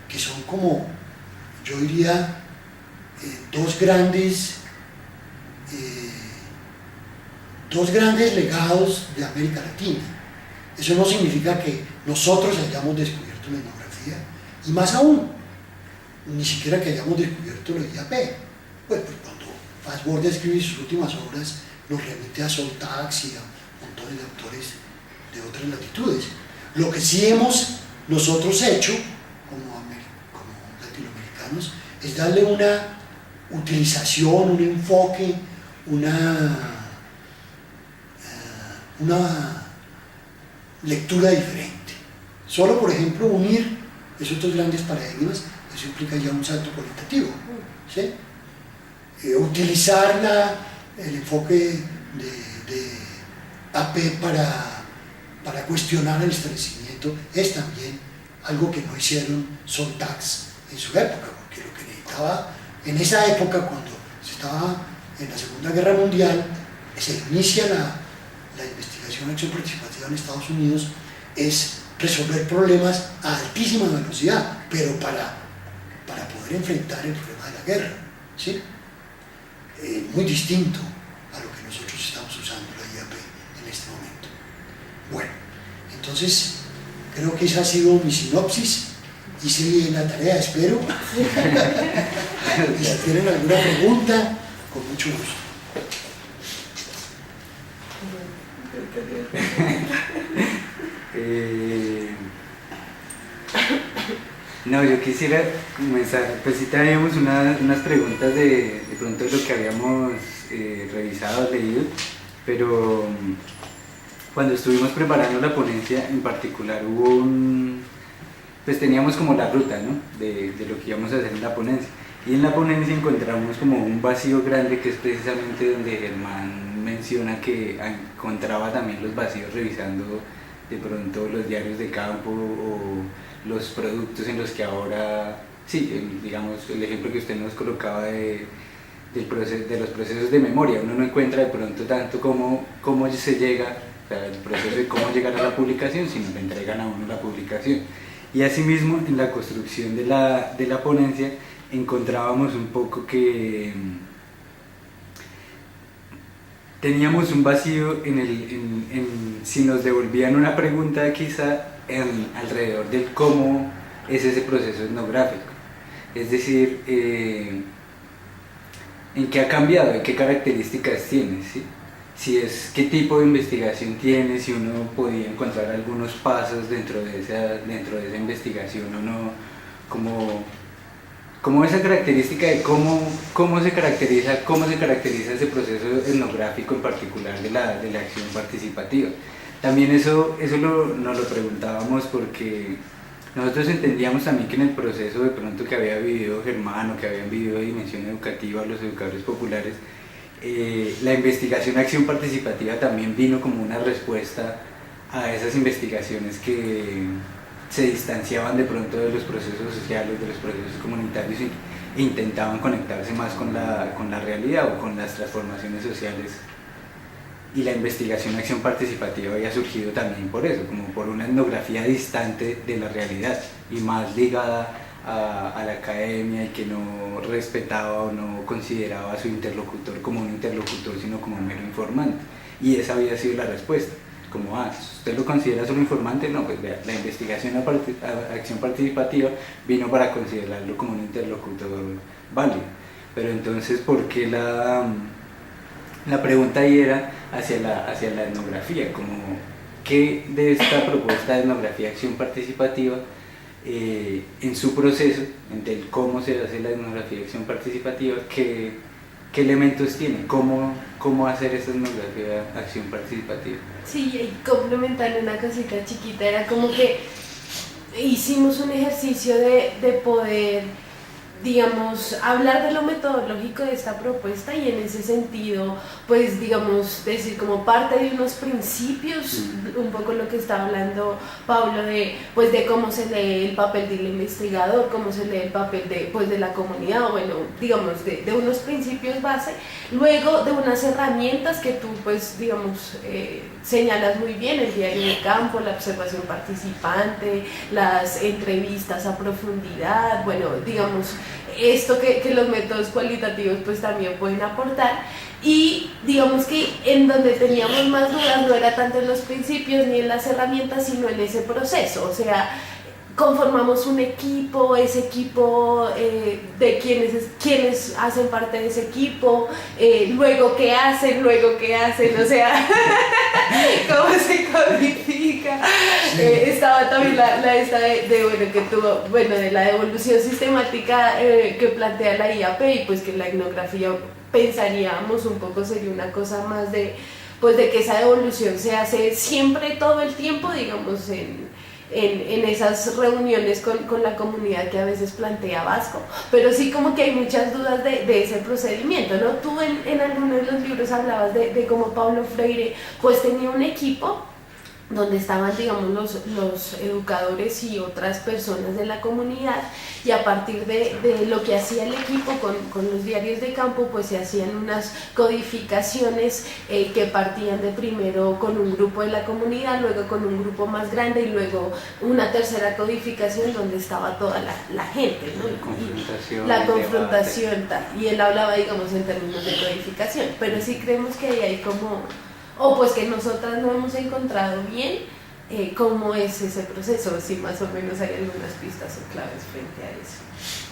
que son como, yo diría, dos grandes legados de América Latina. Eso no significa que nosotros hayamos descubierto la etnografía, y más aún, ni siquiera que hayamos descubierto la IAP. Pues cuando Fassbender escribe sus últimas obras, nos remite a Soltax y a montones de autores de otras latitudes. Lo que sí hemos nosotros hecho, como latinoamericanos, es darle una utilización, un enfoque, una lectura diferente. Solo, por ejemplo, unir esos dos grandes paradigmas, eso implica ya un salto cualitativo, ¿sí? Utilizar el enfoque de AP para cuestionar el establecimiento es también algo que no hicieron Soltax en su época, porque lo que necesitaba en esa época, cuando se estaba en la Segunda Guerra Mundial, se inicia la investigación acción participativa en Estados Unidos, es resolver problemas a altísima velocidad, pero para poder enfrentar el problema de la guerra, ¿sí? Muy distinto a lo que nosotros estamos usando la IAP en este momento. Bueno, entonces creo que esa ha sido mi sinopsis. Hice bien la tarea, espero. Y si tienen alguna pregunta, con mucho gusto. No, yo quisiera comenzar, pues sí teníamos unas preguntas de pronto de lo que habíamos revisado, leído, pero cuando estuvimos preparando la ponencia en particular hubo pues teníamos como la ruta, ¿no? de lo que íbamos a hacer en la ponencia, y en la ponencia encontramos como un vacío grande, que es precisamente donde Germán menciona que encontraba también los vacíos revisando de pronto los diarios de campo o los productos en los que ahora, sí, digamos, el ejemplo que usted nos colocaba de los procesos de memoria, uno no encuentra de pronto tanto cómo se llega, o sea, el proceso de cómo llegar a la publicación, sino le entregan a uno la publicación. Y asimismo, en la construcción de la ponencia, encontrábamos un poco que teníamos un vacío en si nos devolvían una pregunta quizá alrededor de cómo es ese proceso etnográfico, es decir, en qué ha cambiado, en qué características tiene, ¿sí? Si es qué tipo de investigación tiene, si uno podía encontrar algunos pasos dentro de esa investigación o no, como esa característica de cómo se caracteriza ese proceso etnográfico en particular de la acción participativa. También eso nos lo preguntábamos porque nosotros entendíamos también que en el proceso de pronto que había vivido Germán o que habían vivido Dimensión Educativa los educadores populares, la investigación acción participativa también vino como una respuesta a esas investigaciones que se distanciaban de pronto de los procesos sociales, de los procesos comunitarios e intentaban conectarse más con la realidad o con las transformaciones sociales. Y la investigación acción participativa había surgido también por eso, como por una etnografía distante de la realidad y más ligada a la academia, y que no respetaba o no consideraba a su interlocutor como un interlocutor, sino como un mero informante. Y esa había sido la respuesta. como, ¿usted lo considera solo informante? No, pues vea, la investigación acción participativa vino para considerarlo como un interlocutor válido. Pero entonces, ¿por qué la pregunta ahí era hacia la etnografía? Como, ¿qué de esta propuesta de etnografía acción participativa en su proceso, entre el cómo se hace la etnografía acción participativa, qué elementos tiene? ¿Cómo hacer esa etnografía acción participativa? Sí, y complementando una cosita chiquita, era como que hicimos un ejercicio de poder, digamos, hablar de lo metodológico de esta propuesta y en ese sentido, pues digamos, decir como parte de unos principios, un poco lo que está hablando Pablo pues de cómo se lee el papel del investigador, cómo se lee el papel de la comunidad, o bueno, digamos, de unos principios base, luego de unas herramientas que tú, pues digamos, señalas muy bien: el diario de campo, la observación participante, las entrevistas a profundidad, bueno, digamos, esto que los métodos cualitativos pues también pueden aportar. Y digamos que en donde teníamos más dudas no era tanto en los principios ni en las herramientas, sino en ese proceso. O sea, conformamos un equipo, ese equipo de quienes hacen parte de ese equipo, luego qué hacen, o sea, cómo se codifica. Estaba también la esta de la evolución sistemática que plantea la IAP, y pues que la etnografía pensaríamos un poco sería una cosa más de que esa evolución se hace siempre, todo el tiempo, digamos, en esas reuniones con la comunidad que a veces plantea Vasco, pero sí como que hay muchas dudas de ese procedimiento, ¿no? Tú en algunos de los libros hablabas de cómo Paulo Freire pues tenía un equipo donde estaban, digamos, los educadores y otras personas de la comunidad, y a partir de lo que hacía el equipo con los diarios de campo, pues se hacían unas codificaciones que partían de primero con un grupo de la comunidad, luego con un grupo más grande, y luego una tercera codificación donde estaba toda la gente, ¿no? La confrontación, y él hablaba, digamos, en términos de codificación, pero sí creemos que ahí hay como, o pues que nosotras no hemos encontrado bien cómo es ese proceso, si más o menos hay algunas pistas o claves frente a eso.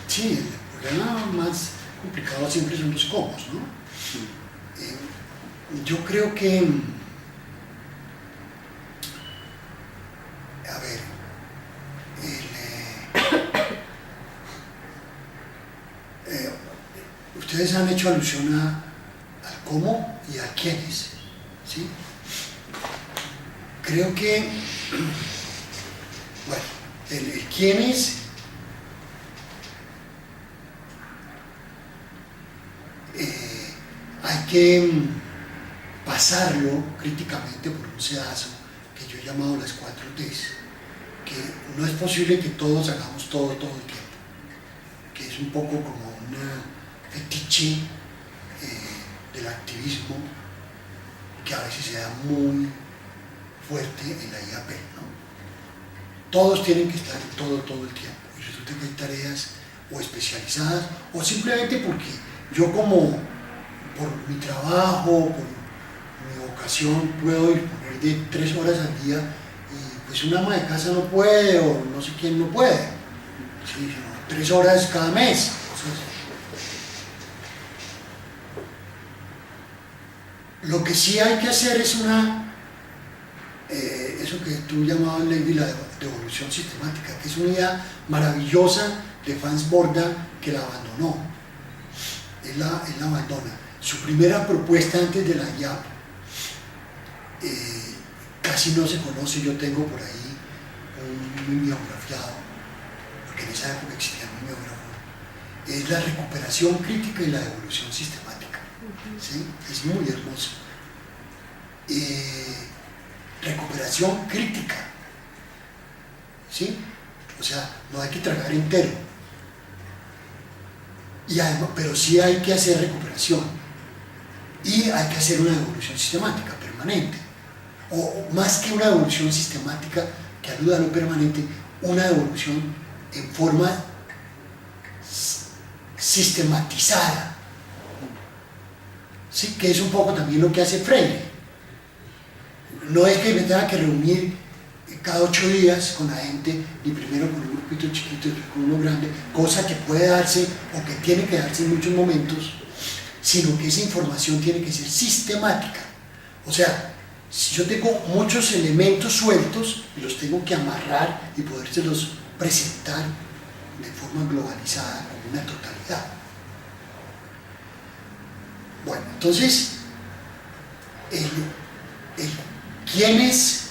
Sí, el problema más complicado siempre son los cómo, ¿no? Yo creo que, a ver, ustedes han hecho alusión al cómo y a quiénes, ¿sí? Creo que, bueno, el quiénes hay que pasarlo críticamente por un sedazo que yo he llamado las 4 Ts, que no es posible que todos hagamos todo el tiempo, que es un poco como una fetiche del activismo que a veces se da muy fuerte en la IAP, ¿no? Todos tienen que estar en todo el tiempo, y resulta que hay tareas o especializadas o simplemente porque yo, como por mi trabajo, por mi vocación, puedo disponer de 3 horas al día, y pues una ama de casa no puede, o no sé quién no puede, ¿sí? 3 horas cada mes. Lo que sí hay que hacer es eso que tú llamabas, Lady, la devolución sistemática, que es una idea maravillosa de Franz Borda, que la abandonó. Él la abandona. Su primera propuesta antes de la IAP casi no se conoce. Yo tengo por ahí un mimeografiado, porque en esa época existía un mimeógrafo. Es la recuperación crítica y la devolución sistemática, ¿sí? Es muy hermoso. Recuperación crítica, ¿sí? O sea, no hay que tragar entero, y además, pero sí hay que hacer recuperación, y hay que hacer una devolución sistemática permanente, o más que una devolución sistemática que aluda a lo permanente, una devolución en forma sistematizada, ¿sí? Que es un poco también lo que hace Freire. No es que me tenga que reunir cada 8 días con la gente, ni primero con un grupito chiquito, después con uno grande, cosa que puede darse o que tiene que darse en muchos momentos, sino que esa información tiene que ser sistemática. O sea, si yo tengo muchos elementos sueltos y los tengo que amarrar y podérselos presentar de forma globalizada, como una totalidad. Bueno, entonces, ¿quién es?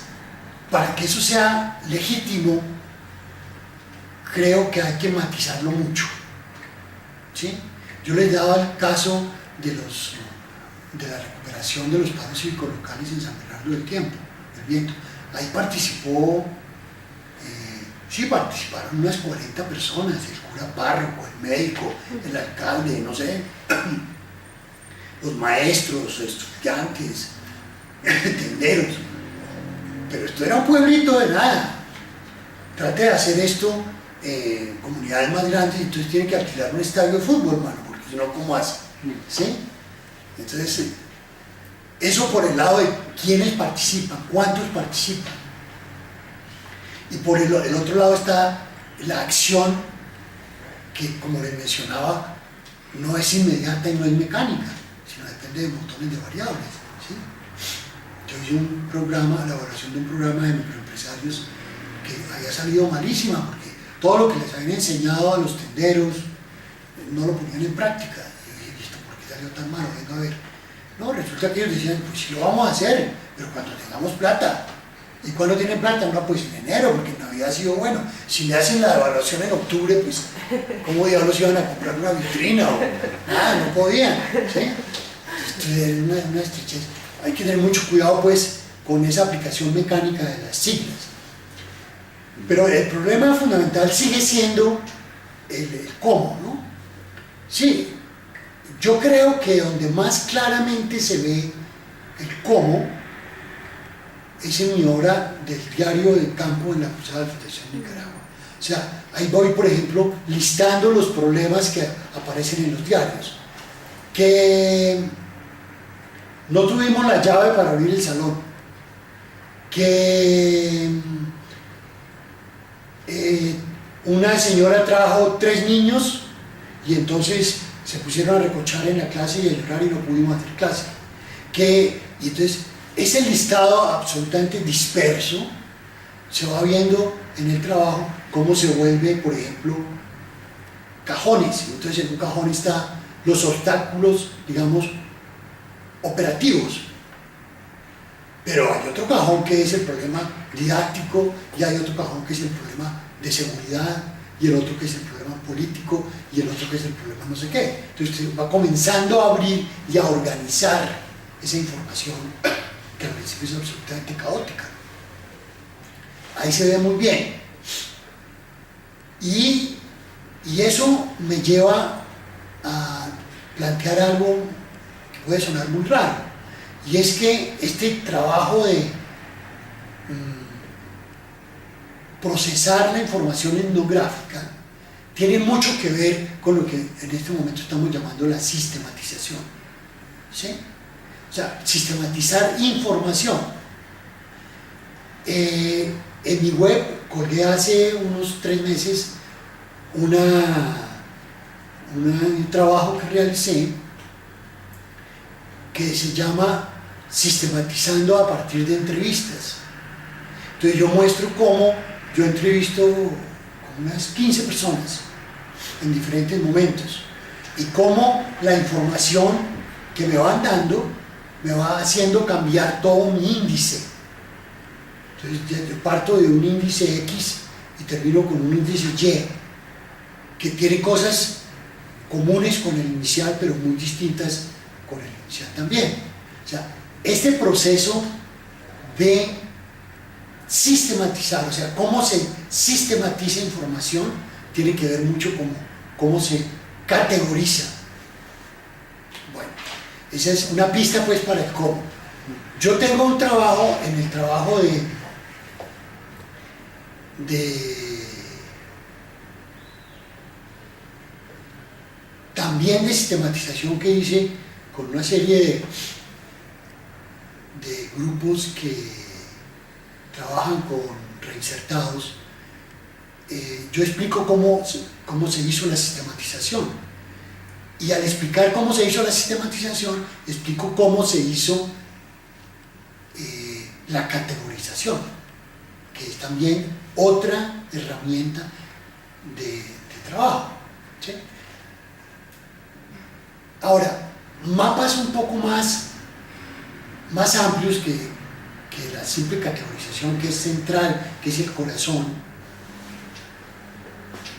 Para que eso sea legítimo, creo que hay que matizarlo mucho, ¿sí? Yo les daba el caso de la recuperación de los paros cívicos locales en San Bernardo del Viento. Ahí participaron unas 40 personas, el cura párroco, el médico, el alcalde, no sé, los maestros, estudiantes, tenderos. Pero esto era un pueblito de nada. Trate de hacer esto en comunidades más grandes y entonces tiene que alquilar un estadio de fútbol, hermano, porque si no, ¿cómo hace? ¿Sí? Entonces, eso por el lado de quiénes participan, cuántos participan. Y por el otro lado está la acción que, como les mencionaba, no es inmediata y no es mecánica, sino depende de montones de variables, ¿sí? Yo hice la elaboración de un programa de microempresarios que había salido malísima, porque todo lo que les habían enseñado a los tenderos no lo ponían en práctica. Y dije, ¿esto por qué salió tan malo? Venga a ver. No, resulta que ellos decían, pues sí lo vamos a hacer, pero cuando tengamos plata. ¿Y cuándo tienen plata? No, pues en enero, porque no había sido bueno. Si le hacen la evaluación en octubre, pues ¿cómo diablos iban a comprar una vitrina? O nada, no podían, ¿sí? Entonces, una estrechez. Hay que tener mucho cuidado, pues, con esa aplicación mecánica de las siglas. Pero el problema fundamental sigue siendo el cómo, ¿no? Sí, yo creo que donde más claramente se ve el cómo es en mi obra del diario del campo en la Cruzada de Fundación Nicaragua. O sea, ahí voy, por ejemplo, listando los problemas que aparecen en los diarios. Que no tuvimos la llave para abrir el salón. Que una señora trajo 3 niños y entonces se pusieron a recochar en la clase y a llorar y no pudimos hacer clase. Y entonces ese listado absolutamente disperso se va viendo en el trabajo cómo se vuelve, por ejemplo, cajones. Entonces en un cajón están los obstáculos, digamos, operativos. Pero hay otro cajón que es el problema didáctico y hay otro cajón que es el problema de seguridad y el otro que es el problema político y el otro que es el problema no sé qué. Entonces usted va comenzando a abrir y a organizar esa información que al principio es absolutamente caótica. Ahí se ve muy bien. Y eso me lleva a plantear algo que puede sonar muy raro. Y es que este trabajo de procesar la información etnográfica tiene mucho que ver con lo que en este momento estamos llamando la sistematización, ¿sí? O sea, sistematizar información. En mi web colgué hace unos 3 meses un trabajo que realicé que se llama Sistematizando a partir de entrevistas. Entonces yo muestro cómo yo entrevisto como unas 15 personas en diferentes momentos y cómo la información que me van dando me va haciendo cambiar todo mi índice. Entonces yo parto de un índice X y termino con un índice Y que tiene cosas comunes con el inicial pero muy distintas con el inicial también. O sea, este proceso de sistematizar, o sea, cómo se sistematiza información, tiene que ver mucho con cómo se categoriza. Bueno, esa es una pista pues para el cómo. Yo tengo un trabajo, en el trabajo también de sistematización que hice con una serie de grupos que trabajan con reinsertados, yo explico cómo se hizo la sistematización. Y al explicar cómo se hizo la sistematización, explico cómo se hizo la categorización, que es también otra herramienta de trabajo. ¿Sí? Ahora, mapas un poco más amplios que la simple categorización, que es central, que es el corazón.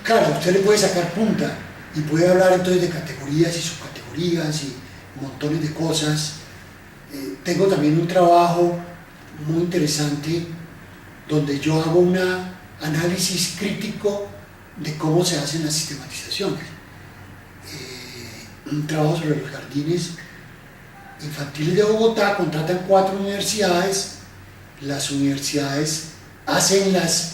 Claro, usted le puede sacar punta y puede hablar entonces de categorías y subcategorías y montones de cosas. Tengo también un trabajo muy interesante donde yo hago un análisis crítico de cómo se hacen las sistematizaciones. Un trabajo sobre los jardines infantiles de Bogotá. Contratan 4 universidades, las universidades hacen las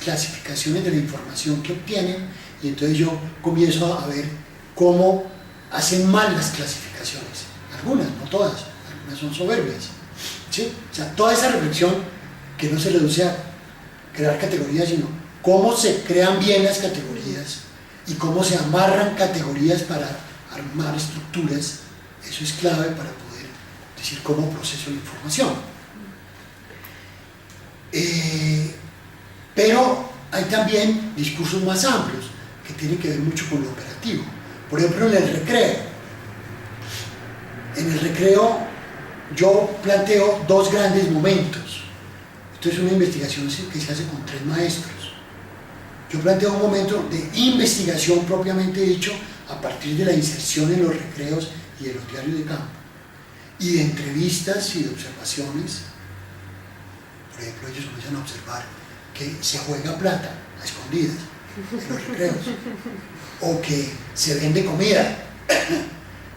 clasificaciones de la información que obtienen, y entonces yo comienzo a ver cómo hacen mal las clasificaciones, algunas, no todas, algunas son soberbias, ¿sí? O sea, toda esa reflexión que no se reduce a crear categorías, sino cómo se crean bien las categorías y cómo se amarran categorías para armar estructuras. Eso es clave para poder decir cómo proceso la información. Pero hay también discursos más amplios que tienen que ver mucho con lo operativo. Por ejemplo, en el recreo. En el recreo yo planteo 2 grandes momentos. Esto es una investigación que se hace con 3 maestros. Yo planteo un momento de investigación propiamente dicho a partir de la inserción en los recreos y en los diarios de campo, y de entrevistas y de observaciones. Por ejemplo, ellos comienzan a observar que se juega plata a escondidas en los recreos, o que se vende comida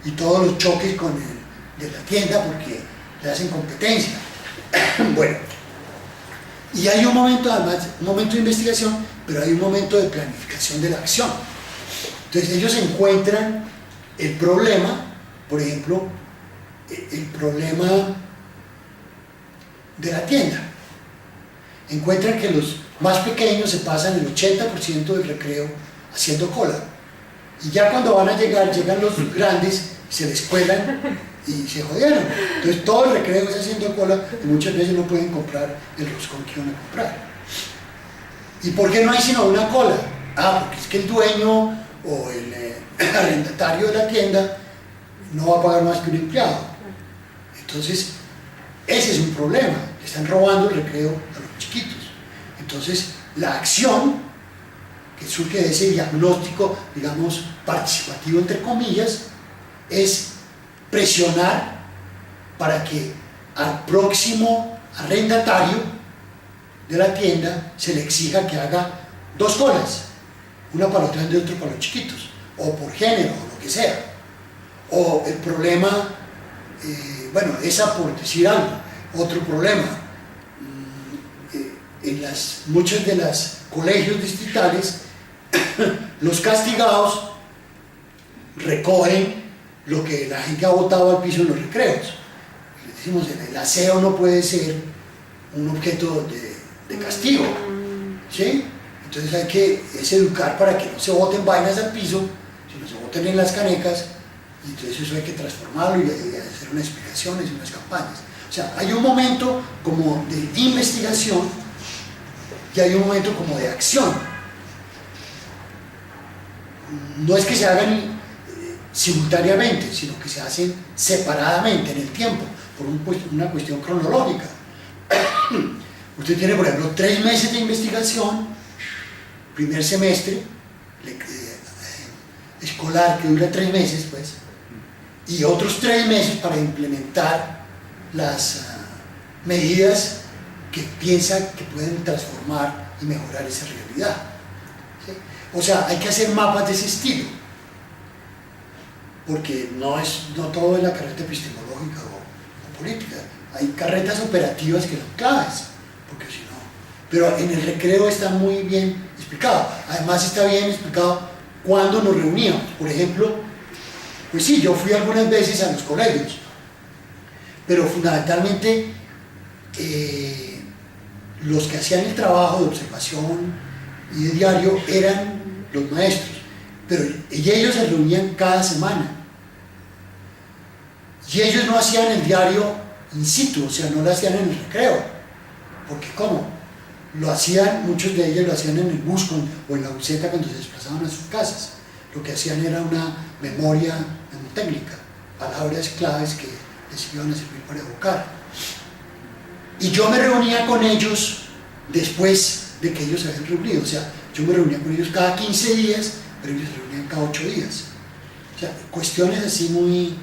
y todos los choques con el de la tienda porque le hacen competencia. Bueno, y hay un momento, además, un momento de investigación, pero hay un momento de planificación de la acción. Entonces ellos encuentran el problema, por ejemplo, el problema de la tienda. Encuentran que los más pequeños se pasan el 80% del recreo haciendo cola. Y ya cuando van a llegar, llegan los grandes, se les cuelan y se jodieron. Entonces todo el recreo es haciendo cola y muchas veces no pueden comprar el roscón que van a comprar. ¿Y por qué no hay sino una cola? Porque es que el dueño o el arrendatario de la tienda no va a pagar más que un empleado. Entonces, ese es un problema. Le están robando el recreo a los chiquitos. Entonces, la acción que surge de ese diagnóstico, digamos, participativo, entre comillas, es presionar para que al próximo arrendatario de la tienda se le exija que haga 2 colas, una para los grandes y otra para los chiquitos, o por género, o lo que sea. O el problema, bueno, esa por decir algo. Otro problema, en muchos de los colegios distritales, los castigados recogen lo que la gente ha botado al piso en los recreos. Les decimos, el aseo no puede ser un objeto de castigo, ¿sí? Entonces hay que educar para que no se boten vainas al piso, sino se boten en las canecas, y entonces eso hay que transformarlo y hacer unas explicaciones y unas campañas. O sea, hay un momento como de investigación y hay un momento como de acción. No es que se hagan simultáneamente, sino que se hacen separadamente en el tiempo, por una cuestión cronológica. Usted tiene, por ejemplo, 3 meses de investigación, primer semestre escolar que dura 3 meses, pues, y otros 3 meses para implementar las medidas que piensa que pueden transformar y mejorar esa realidad, ¿sí? O sea, hay que hacer mapas de ese estilo, porque no todo es la carreta epistemológica o política. Hay carretas operativas que son claves, porque si no... Pero en el recreo está muy bien explicado. Además está bien explicado cuándo nos reuníamos. Por ejemplo, pues sí, yo fui algunas veces a los colegios. pero fundamentalmente los que hacían el trabajo de observación y de diario eran los maestros, pero ellos se reunían cada semana y ellos no hacían el diario in situ, o sea, no lo hacían en el recreo, porque ¿cómo? Lo hacían, muchos de ellos lo hacían en el bus o en la buseta cuando se desplazaban a sus casas. Lo que hacían era una memoria mnemotécnica, palabras claves que les iban a servir para evocar. Y yo me reunía con ellos después de que ellos se habían reunido, o sea, yo me reunía con ellos cada 15 días, pero ellos se reunían cada 8 días. O sea, cuestiones así muy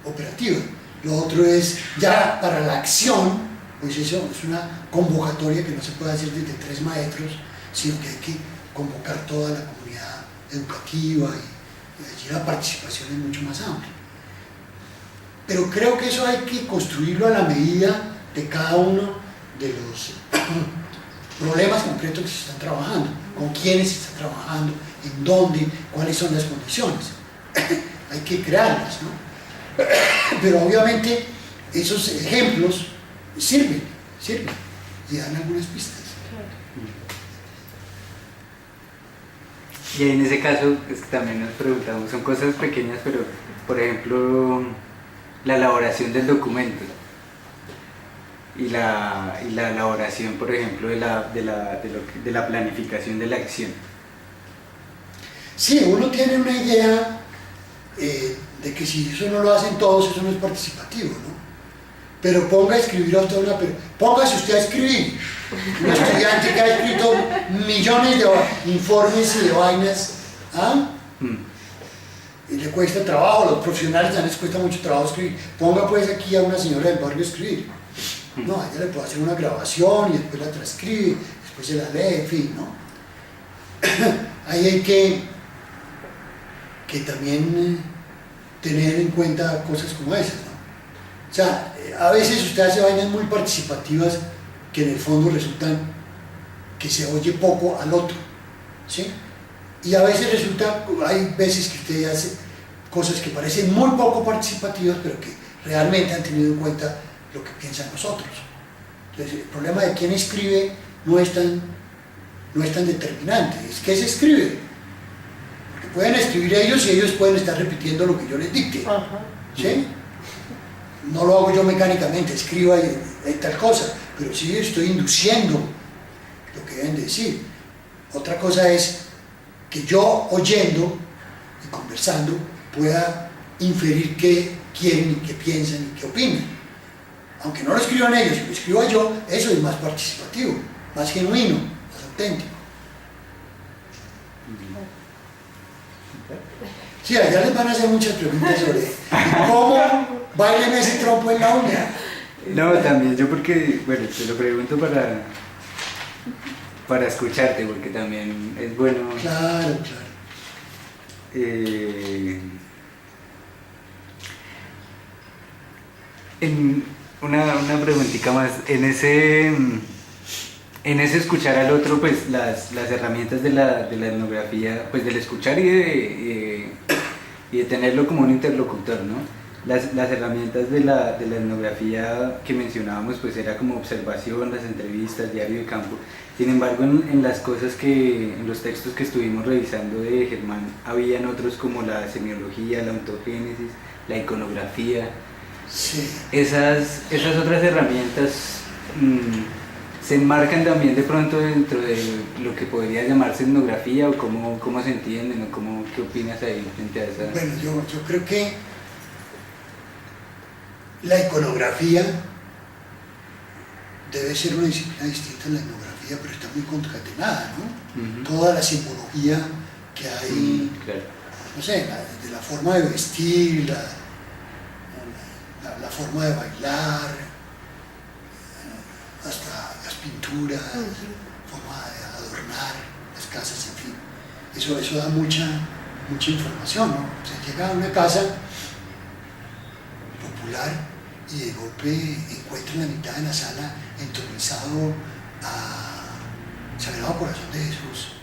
operativas. Lo otro es, ya para la acción, pues eso es una convocatoria que no se puede hacer desde 3 maestros, sino que hay que convocar toda la comunidad educativa y allí la participación es mucho más amplia. Pero creo que eso hay que construirlo a la medida de cada uno de los problemas concretos que se están trabajando, con quiénes se está trabajando, en dónde, cuáles son las condiciones. Hay que crearlas, ¿no? Pero obviamente esos ejemplos sirven y dan algunas pistas. Y en ese caso es que también nos preguntamos, son cosas pequeñas, pero por ejemplo la elaboración del documento y la elaboración, por ejemplo, de la planificación de la acción. Sí, uno tiene una idea de que si eso no lo hacen todos, eso no es participativo, ¿no? Pero ponga a escribir a usted póngase usted a escribir. Un estudiante que ha escrito millones de informes y de vainas, ¿ah? Y le cuesta trabajo, a los profesionales también les cuesta mucho trabajo escribir. Ponga pues aquí a una señora del barrio a escribir. No, ella le puede hacer una grabación y después la transcribe, después se la lee, en fin, ¿no? Ahí hay que también tener en cuenta cosas como esas, ¿no? O sea, a veces usted hace vainas muy participativas que en el fondo resultan que se oye poco al otro, ¿sí? Y a veces hay veces que usted hace cosas que parecen muy poco participativas, pero que realmente han tenido en cuenta lo que piensan los otros. Entonces, el problema de quién escribe no es tan determinante, es que se escribe. Porque pueden escribir ellos y ellos pueden estar repitiendo lo que yo les dicte, ¿sí? No lo hago yo mecánicamente, escribo y tal cosa, pero sí estoy induciendo lo que deben decir. Otra cosa es que yo, oyendo y conversando, pueda inferir qué quieren y qué piensan y qué opinan. Aunque no lo escriban ellos, si lo escribo yo, eso es más participativo, más genuino, más auténtico. Sí, allá les van a hacer muchas preguntas sobre cómo bailen ese trompo en la uña. No, también yo porque, bueno, te lo pregunto para escucharte, porque también es bueno. Claro. Una preguntita más, en ese escuchar al otro, pues las herramientas de la etnografía, pues del escuchar y de tenerlo como un interlocutor, ¿no? Las herramientas de la etnografía que mencionábamos, pues era como observación, las entrevistas, diario de campo. Sin embargo, en los textos que estuvimos revisando de Germán, habían otros como la semiología, la ontogénesis, la iconografía. Sí. Esas otras herramientas se enmarcan también de pronto dentro de lo que podría llamarse etnografía, o cómo se entienden, o qué opinas ahí frente a esa. Bueno, yo creo que la iconografía debe ser una disciplina distinta a la etnografía, pero está muy concatenada, ¿no? Toda la simbología que hay, claro. No sé, desde la forma de vestir, la forma de bailar, hasta las pinturas, forma de adornar las casas, en fin. Eso da mucha información, ¿no? O sea, llega a una casa popular y de golpe encuentra en la mitad de la sala entronizado a Sagrado Corazón de Jesús.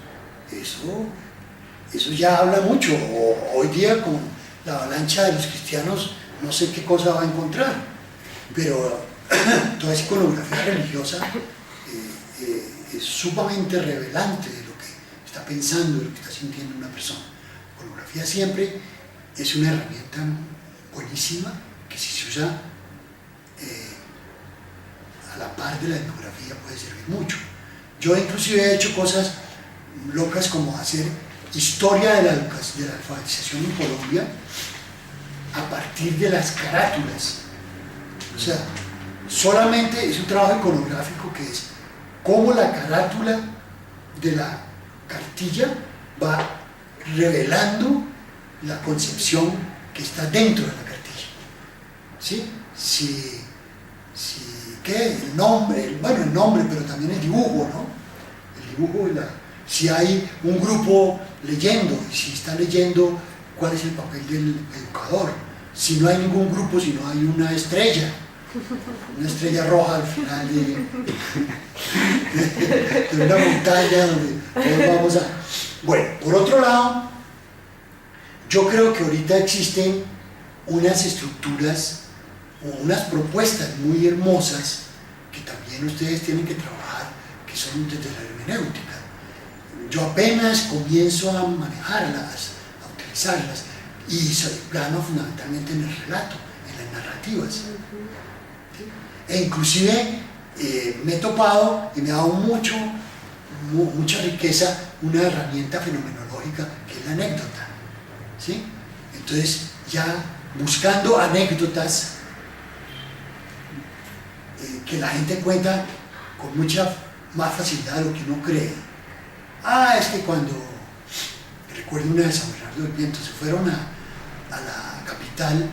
Eso ya habla mucho. Hoy día con la avalancha de los cristianos, no sé qué cosa va a encontrar. pero toda esa iconografía religiosa es sumamente revelante de lo que está pensando, de lo que está sintiendo una persona. La iconografía siempre es una herramienta buenísima que si se usa a la par de la etnografía puede servir mucho. Yo inclusive he hecho cosas locas como hacer historia de la alfabetización en Colombia a partir de las carátulas. O sea, solamente es un trabajo iconográfico que es cómo la carátula de la cartilla va revelando la concepción que está dentro de la cartilla. ¿Sí? ¿Qué? El nombre, bueno, el nombre, pero también el dibujo, ¿no? El dibujo de si hay un grupo leyendo, y si está leyendo, ¿cuál es el papel del educador? Si no hay ningún grupo, si no hay una estrella roja al final de una montaña donde todos vamos a... Bueno, por otro lado, yo creo que ahorita existen unas estructuras o unas propuestas muy hermosas que también ustedes tienen que trabajar, que son desde la hermenéutica. Yo apenas comienzo a manejarlas, a utilizarlas, y soy plano fundamentalmente en el relato, en las narrativas. ¿Sí? E inclusive me he topado y me ha dado mucha riqueza una herramienta fenomenológica que es la anécdota. ¿Sí? Entonces, ya buscando anécdotas que la gente cuenta con mucha más facilidad de lo que uno cree. Es que cuando, recuerdo una de San Bernardo del Viento, se fueron a la capital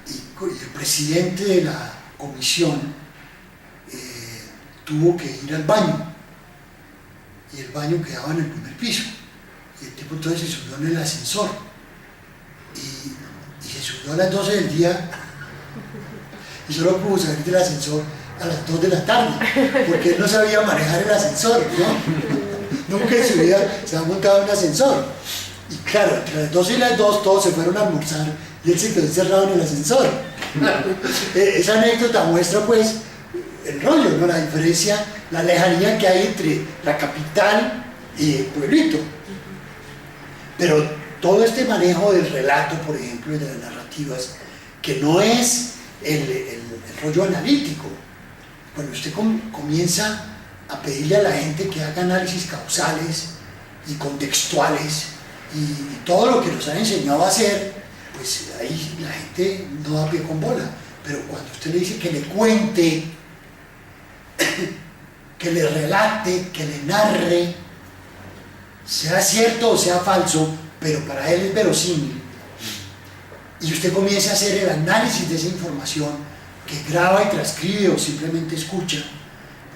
y el presidente de la comisión tuvo que ir al baño, y el baño quedaba en el primer piso, y el tipo entonces se subió en el ascensor y se subió a las 12 del día y solo pudo salir del ascensor a las 2 de la tarde, porque él no sabía manejar el ascensor, ¿no? Nunca en su vida se ha montado en un ascensor. Y claro, entre las 12 y las 2 todos se fueron a almorzar y él se quedó encerrado en el ascensor. Esa anécdota muestra pues el rollo, ¿no? La diferencia, la lejanía que hay entre la capital y el pueblito. Pero todo este manejo del relato, por ejemplo, y de las narrativas, que no es el rollo analítico. Cuando usted comienza a pedirle a la gente que haga análisis causales y contextuales y todo lo que nos han enseñado a hacer, pues ahí la gente no da pie con bola. Pero cuando usted le dice que le cuente, que le relate, que le narre, sea cierto o sea falso, pero para él es verosímil, y usted comienza a hacer el análisis de esa información que graba y transcribe o simplemente escucha,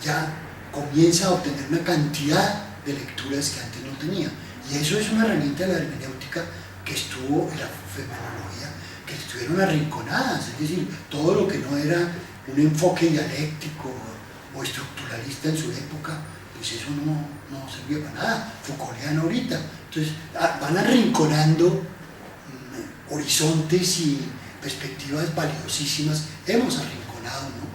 ya comienza a obtener una cantidad de lecturas que antes no tenía. Y eso es una herramienta de la hermenéutica que estuvo en la fenomenología, que estuvieron arrinconadas, es decir, todo lo que no era un enfoque dialéctico o estructuralista en su época, pues eso no servía para nada, Foucaultiano ahorita. Entonces van arrinconando horizontes y perspectivas valiosísimas, hemos arrinconado, ¿no?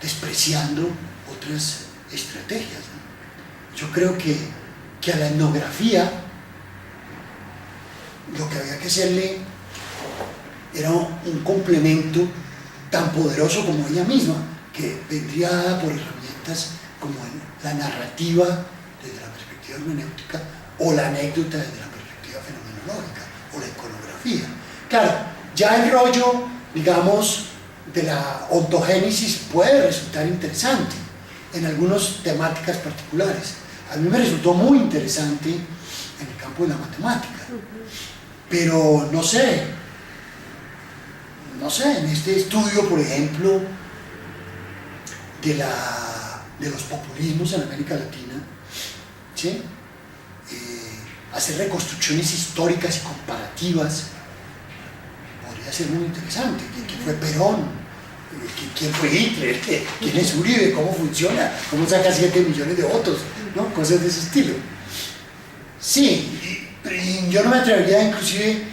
Despreciando otras estrategias, ¿no? Yo creo que a la etnografía lo que había que hacerle era un complemento tan poderoso como ella misma, que vendría dada por herramientas como la narrativa desde la perspectiva hermenéutica o la anécdota desde la perspectiva fenomenológica o la iconografía. Claro, ya el rollo, digamos, de la ontogénesis puede resultar interesante en algunas temáticas particulares. A mí me resultó muy interesante en el campo de la matemática, pero no sé, en este estudio, por ejemplo, de los populismos en América Latina, ¿sí? Hacer reconstrucciones históricas y comparativas podría ser muy interesante. ¿Quién fue Perón? ¿Quién fue Hitler? ¿Quién es Uribe? ¿Cómo funciona? ¿Cómo saca 7 millones de votos? ¿No? Cosas de ese estilo. Sí, y yo no me atrevería inclusive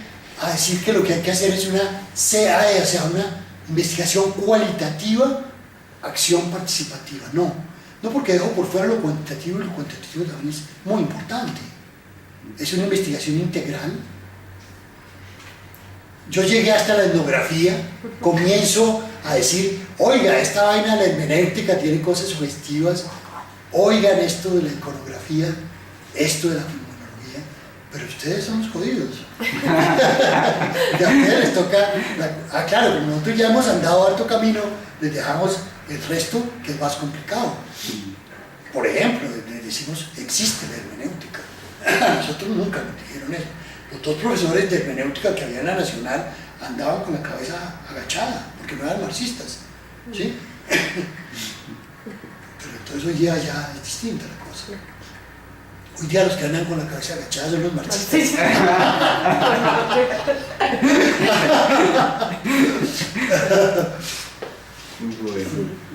a decir que lo que hay que hacer es una CAE, o sea, una investigación cualitativa, acción participativa. No, no, porque dejo por fuera lo cuantitativo, y lo cuantitativo también es muy importante. Es una investigación integral. Yo llegué hasta la etnografía, comienzo a decir, oiga, esta vaina de la hermenéutica tiene cosas sugestivas, oigan esto de la iconografía, esto de la filmonología, pero ustedes son los jodidos. Ya a ustedes les toca, claro, como nosotros ya hemos andado harto camino, les dejamos el resto que es más complicado. Por ejemplo, les decimos, existe la hermenéutica. Nosotros nunca nos dijeron eso. Los dos profesores de hermenéutica que había en la Nacional andaban con la cabeza agachada, porque no eran marxistas, ¿sí? Pero entonces hoy día ya es distinta la cosa. Hoy día los que andan con la cabeza agachada son los marxistas.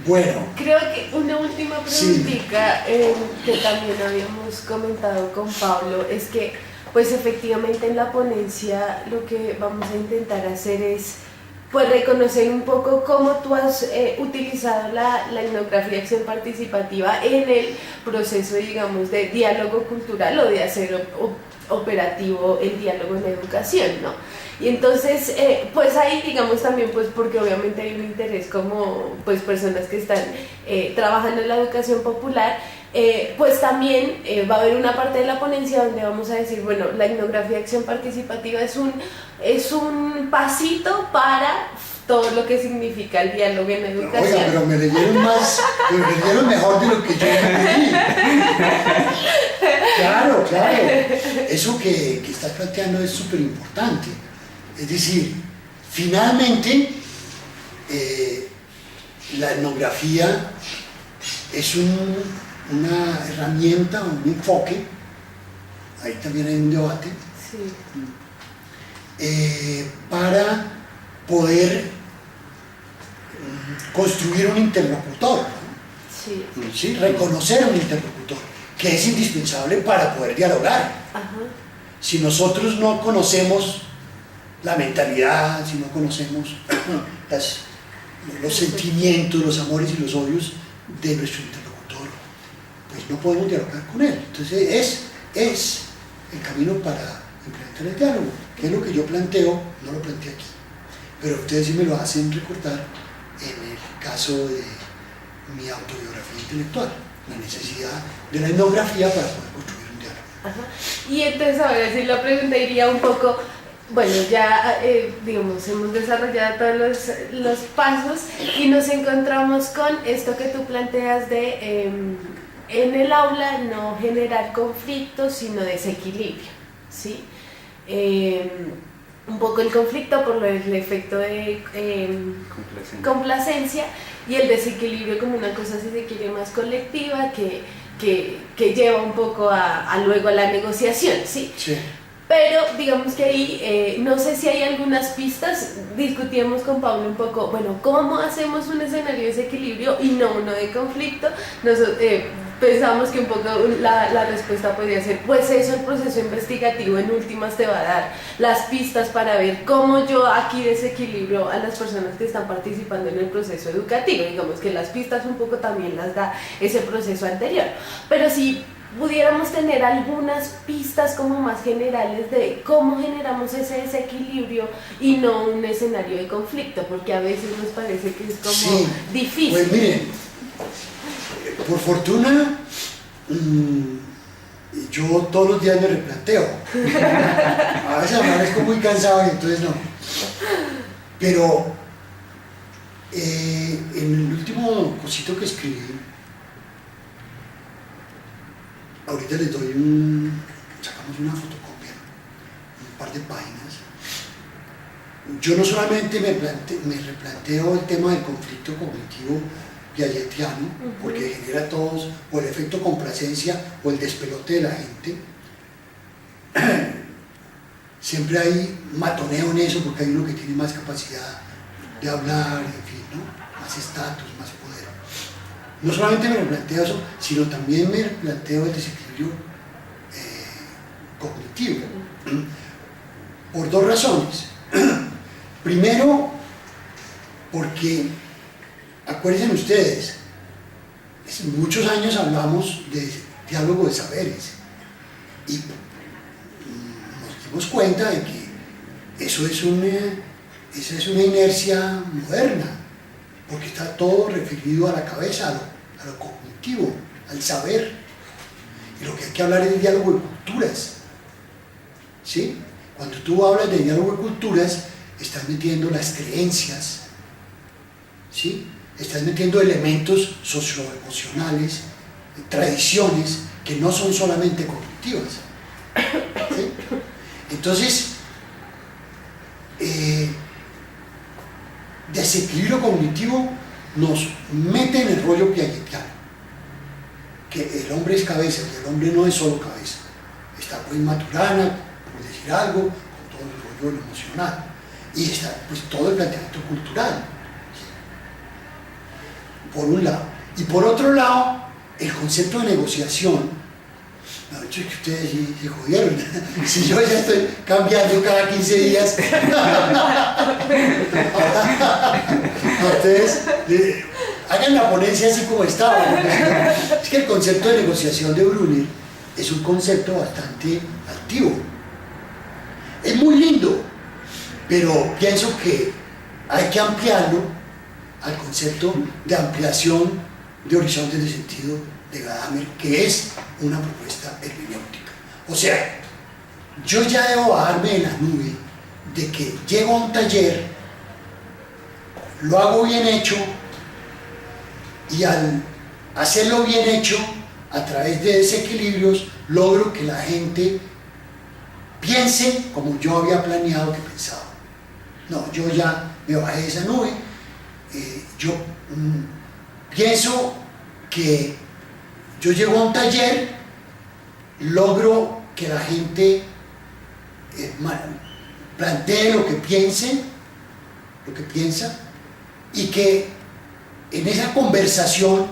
Bueno. Creo que una última preguntita, que también habíamos comentado con Pablo, es que pues efectivamente en la ponencia lo que vamos a intentar hacer es pues reconocer un poco cómo tú has utilizado la etnografía de acción participativa en el proceso, digamos, de diálogo cultural o de hacer operativo el diálogo en educación, ¿no? Y entonces, pues ahí, digamos, también, pues porque obviamente hay un interés como, pues, personas que están trabajando en la educación popular, pues también va a haber una parte de la ponencia donde vamos a decir, bueno, la etnografía de acción participativa es un pasito para todo lo que significa el diálogo en educación. Oiga, pero me leyeron mejor de lo que yo leí. Claro, claro. Eso que estás planteando es súper importante. Es decir, finalmente, la etnografía es una herramienta, un enfoque, ahí también hay un debate, sí. Para poder construir un interlocutor, ¿no? Sí. ¿Sí? Reconocer un interlocutor, que es indispensable para poder dialogar. Ajá. Si nosotros no conocemos la mentalidad, si no conocemos los sentimientos, los amores y los odios de nuestro interlocutor, pues no podemos dialogar con él. Entonces es el camino para implementar el diálogo, que es lo que yo planteo, no lo planteé aquí, pero ustedes sí me lo hacen recordar en el caso de mi autobiografía intelectual, la necesidad de la etnografía para poder construir un diálogo. Ajá. Y entonces ahora sí la pregunta iría un poco, bueno, ya digamos, hemos desarrollado todos los pasos y nos encontramos con esto que tú planteas de en el aula no generar conflictos sino desequilibrio, ¿sí? Un poco el conflicto por el efecto de complacencia y el desequilibrio como una cosa, si se quiere, más colectiva que lleva un poco luego a la negociación, ¿sí? Sí. Pero digamos que ahí, no sé si hay algunas pistas, discutíamos con Pablo un poco, bueno, ¿cómo hacemos un escenario de desequilibrio y no uno de conflicto? Pensamos que un poco la respuesta podría ser, pues eso el proceso investigativo en últimas te va a dar las pistas para ver cómo yo aquí desequilibrio a las personas que están participando en el proceso educativo. Digamos que las pistas un poco también las da ese proceso anterior. Pero si pudiéramos tener algunas pistas como más generales de cómo generamos ese desequilibrio y no un escenario de conflicto, porque a veces nos parece que es como difícil. Pues miren, por fortuna, yo todos los días me replanteo. A veces amanezco muy cansado y entonces no. Pero en el último cosito que escribí, ahorita les doy sacamos una fotocopia, un par de páginas. Yo no solamente me replanteo el tema del conflicto cognitivo piagetiano, porque genera todos, o el efecto complacencia o el despelote de la gente. Siempre hay matoneo en eso, porque hay uno que tiene más capacidad de hablar, en fin, ¿no? Más estatus, más poder. No solamente me replanteo eso, sino también me replanteo el desequilibrio cognitivo. ¿Por por dos razones. Primero, porque, acuérdense ustedes, hace muchos años hablamos de diálogo de saberes y nos dimos cuenta de que esa es una inercia moderna, porque está todo referido a la cabeza, a lo cognitivo, al saber. Y lo que hay que hablar es de diálogo de culturas, ¿sí? Cuando tú hablas de diálogo de culturas, estás metiendo las creencias, ¿sí? Estás metiendo elementos socioemocionales, tradiciones que no son solamente cognitivas, ¿sí? Entonces, desequilibrio cognitivo nos mete en el rollo piagetiano, que el hombre es cabeza y el hombre no es solo cabeza. Está pues Maturana, por decir algo, con todo el rollo emocional, y está pues todo el planteamiento cultural, por un lado. Y por otro lado, el concepto de negociación. No, es que ustedes se jodieron. Si yo ya estoy cambiando cada 15 días. Ustedes hagan la ponencia así como estaba. Es que el concepto de negociación de Brunner es un concepto bastante altivo. Es muy lindo, pero pienso que hay que ampliarlo al concepto de ampliación de horizontes de sentido de Gadamer, que es una propuesta hermenéutica. O sea, yo ya debo bajarme de la nube de que llego a un taller, lo hago bien hecho, y al hacerlo bien hecho, a través de desequilibrios, logro que la gente piense como yo había planeado que pensaba. No, yo ya me bajé de esa nube. Yo pienso que yo llego a un taller, logro que la gente plantee lo que piense, lo que piensa, y que en esa conversación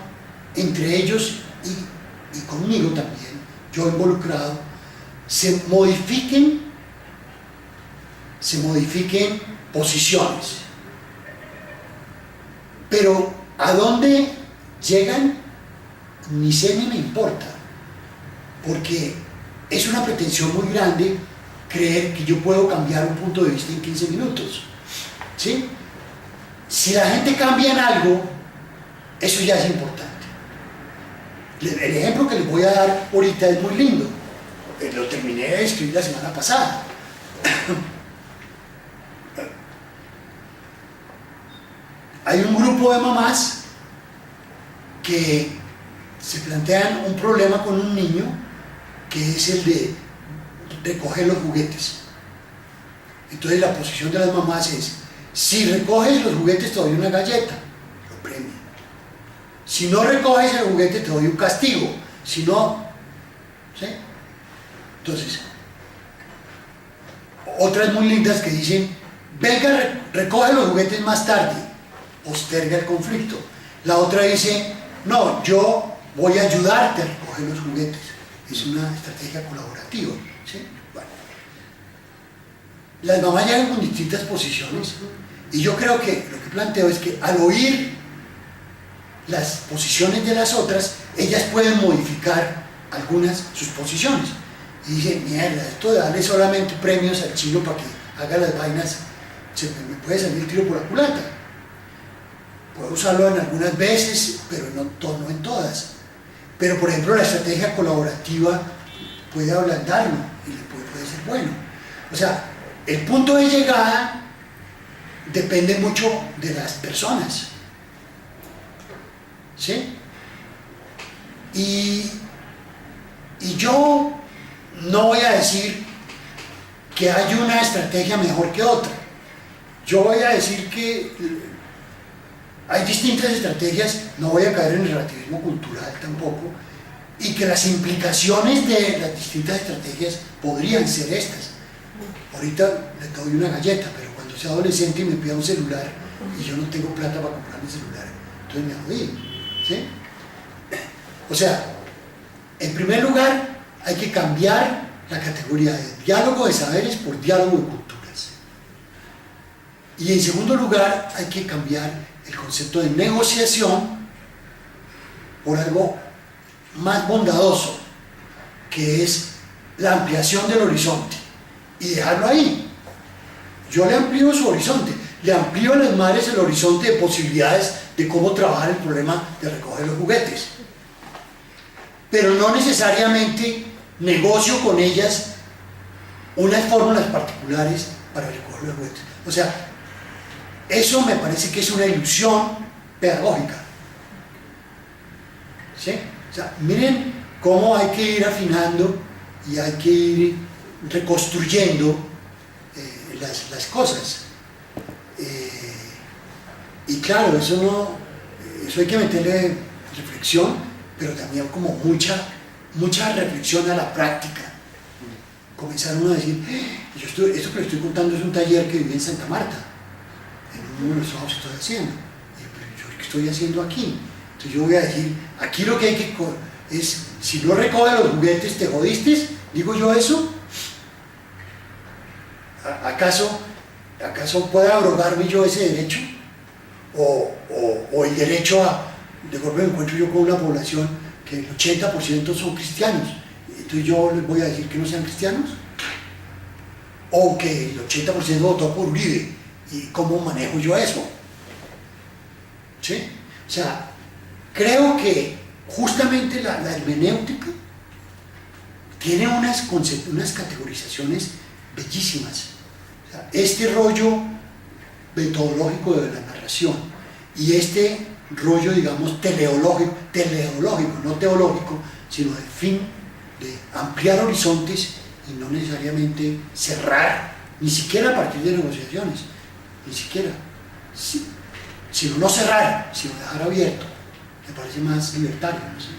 entre ellos y conmigo también, yo involucrado, se modifiquen posiciones. Pero ¿a dónde llegan? Ni sé ni me importa, porque es una pretensión muy grande creer que yo puedo cambiar un punto de vista en 15 minutos, ¿sí? Si la gente cambia en algo, eso ya es importante. El ejemplo que les voy a dar ahorita es muy lindo, lo terminé de escribir la semana pasada. Hay un grupo de mamás que se plantean un problema con un niño, que es el de recoger los juguetes. Entonces la posición de las mamás es: si recoges los juguetes te doy una galleta, lo premio. Si no recoges el juguete te doy un castigo. Si no, ¿sí? Entonces, otras muy lindas que dicen: venga, recoge los juguetes más tarde, posterga el conflicto. La otra dice: no, yo voy a ayudarte a recoger los juguetes. Es una estrategia colaborativa, ¿sí? Bueno, las mamás llegan con distintas posiciones, y yo creo que lo que planteo es que al oír las posiciones de las otras, ellas pueden modificar algunas sus posiciones. Y dicen: mierda, esto de darle solamente premios al chino para que haga las vainas, me puede salir el tiro por la culata. Puedo usarlo en algunas veces, pero no en todas. Pero por ejemplo la estrategia colaborativa puede ablandarlo y puede ser bueno. O sea, el punto de llegada depende mucho de las personas, ¿sí? Y yo no voy a decir que hay una estrategia mejor que otra. Yo voy a decir que hay distintas estrategias, no voy a caer en el relativismo cultural tampoco, y que las implicaciones de las distintas estrategias podrían ser estas. Ahorita le doy una galleta, pero cuando sea adolescente y me pida un celular y yo no tengo plata para comprarme el celular, entonces me jodí, ¿sí? O sea, en primer lugar hay que cambiar la categoría de diálogo de saberes por diálogo de culturas. Y en segundo lugar, hay que cambiar el concepto de negociación por algo más bondadoso, que es la ampliación del horizonte, y dejarlo ahí. Yo le amplío su horizonte, le amplío a las madres el horizonte de posibilidades de cómo trabajar el problema de recoger los juguetes, pero no necesariamente negocio con ellas unas fórmulas particulares para recoger los juguetes. O sea, eso me parece que es una ilusión pedagógica. ¿Sí? O sea, miren cómo hay que ir afinando y hay que ir reconstruyendo las cosas. Y claro, eso hay que meterle reflexión, pero también como mucha reflexión a la práctica. Comenzar uno a decir, esto que le estoy contando es un taller que viví en Santa Marta, en uno de los trabajos que estoy haciendo. Pero yo, ¿qué estoy haciendo aquí? Entonces yo voy a decir, aquí lo que hay que es, si no recoges los juguetes, te jodiste, digo yo eso. ¿Acaso puedo abrogarme yo ese derecho? O el derecho a, de golpe me encuentro yo con una población que el 80% son cristianos, entonces yo les voy a decir que no sean cristianos, o que el 80% votó por Uribe, y cómo manejo yo eso. ¿Sí? O sea, creo que justamente la hermenéutica tiene unas categorizaciones bellísimas. O sea, este rollo metodológico de la narración y este rollo, digamos, teleológico, no teológico, sino del fin de ampliar horizontes y no necesariamente cerrar, ni siquiera a partir de negociaciones, ni siquiera, sino no cerrar, sino dejar abierto, me parece más libertario, no sé.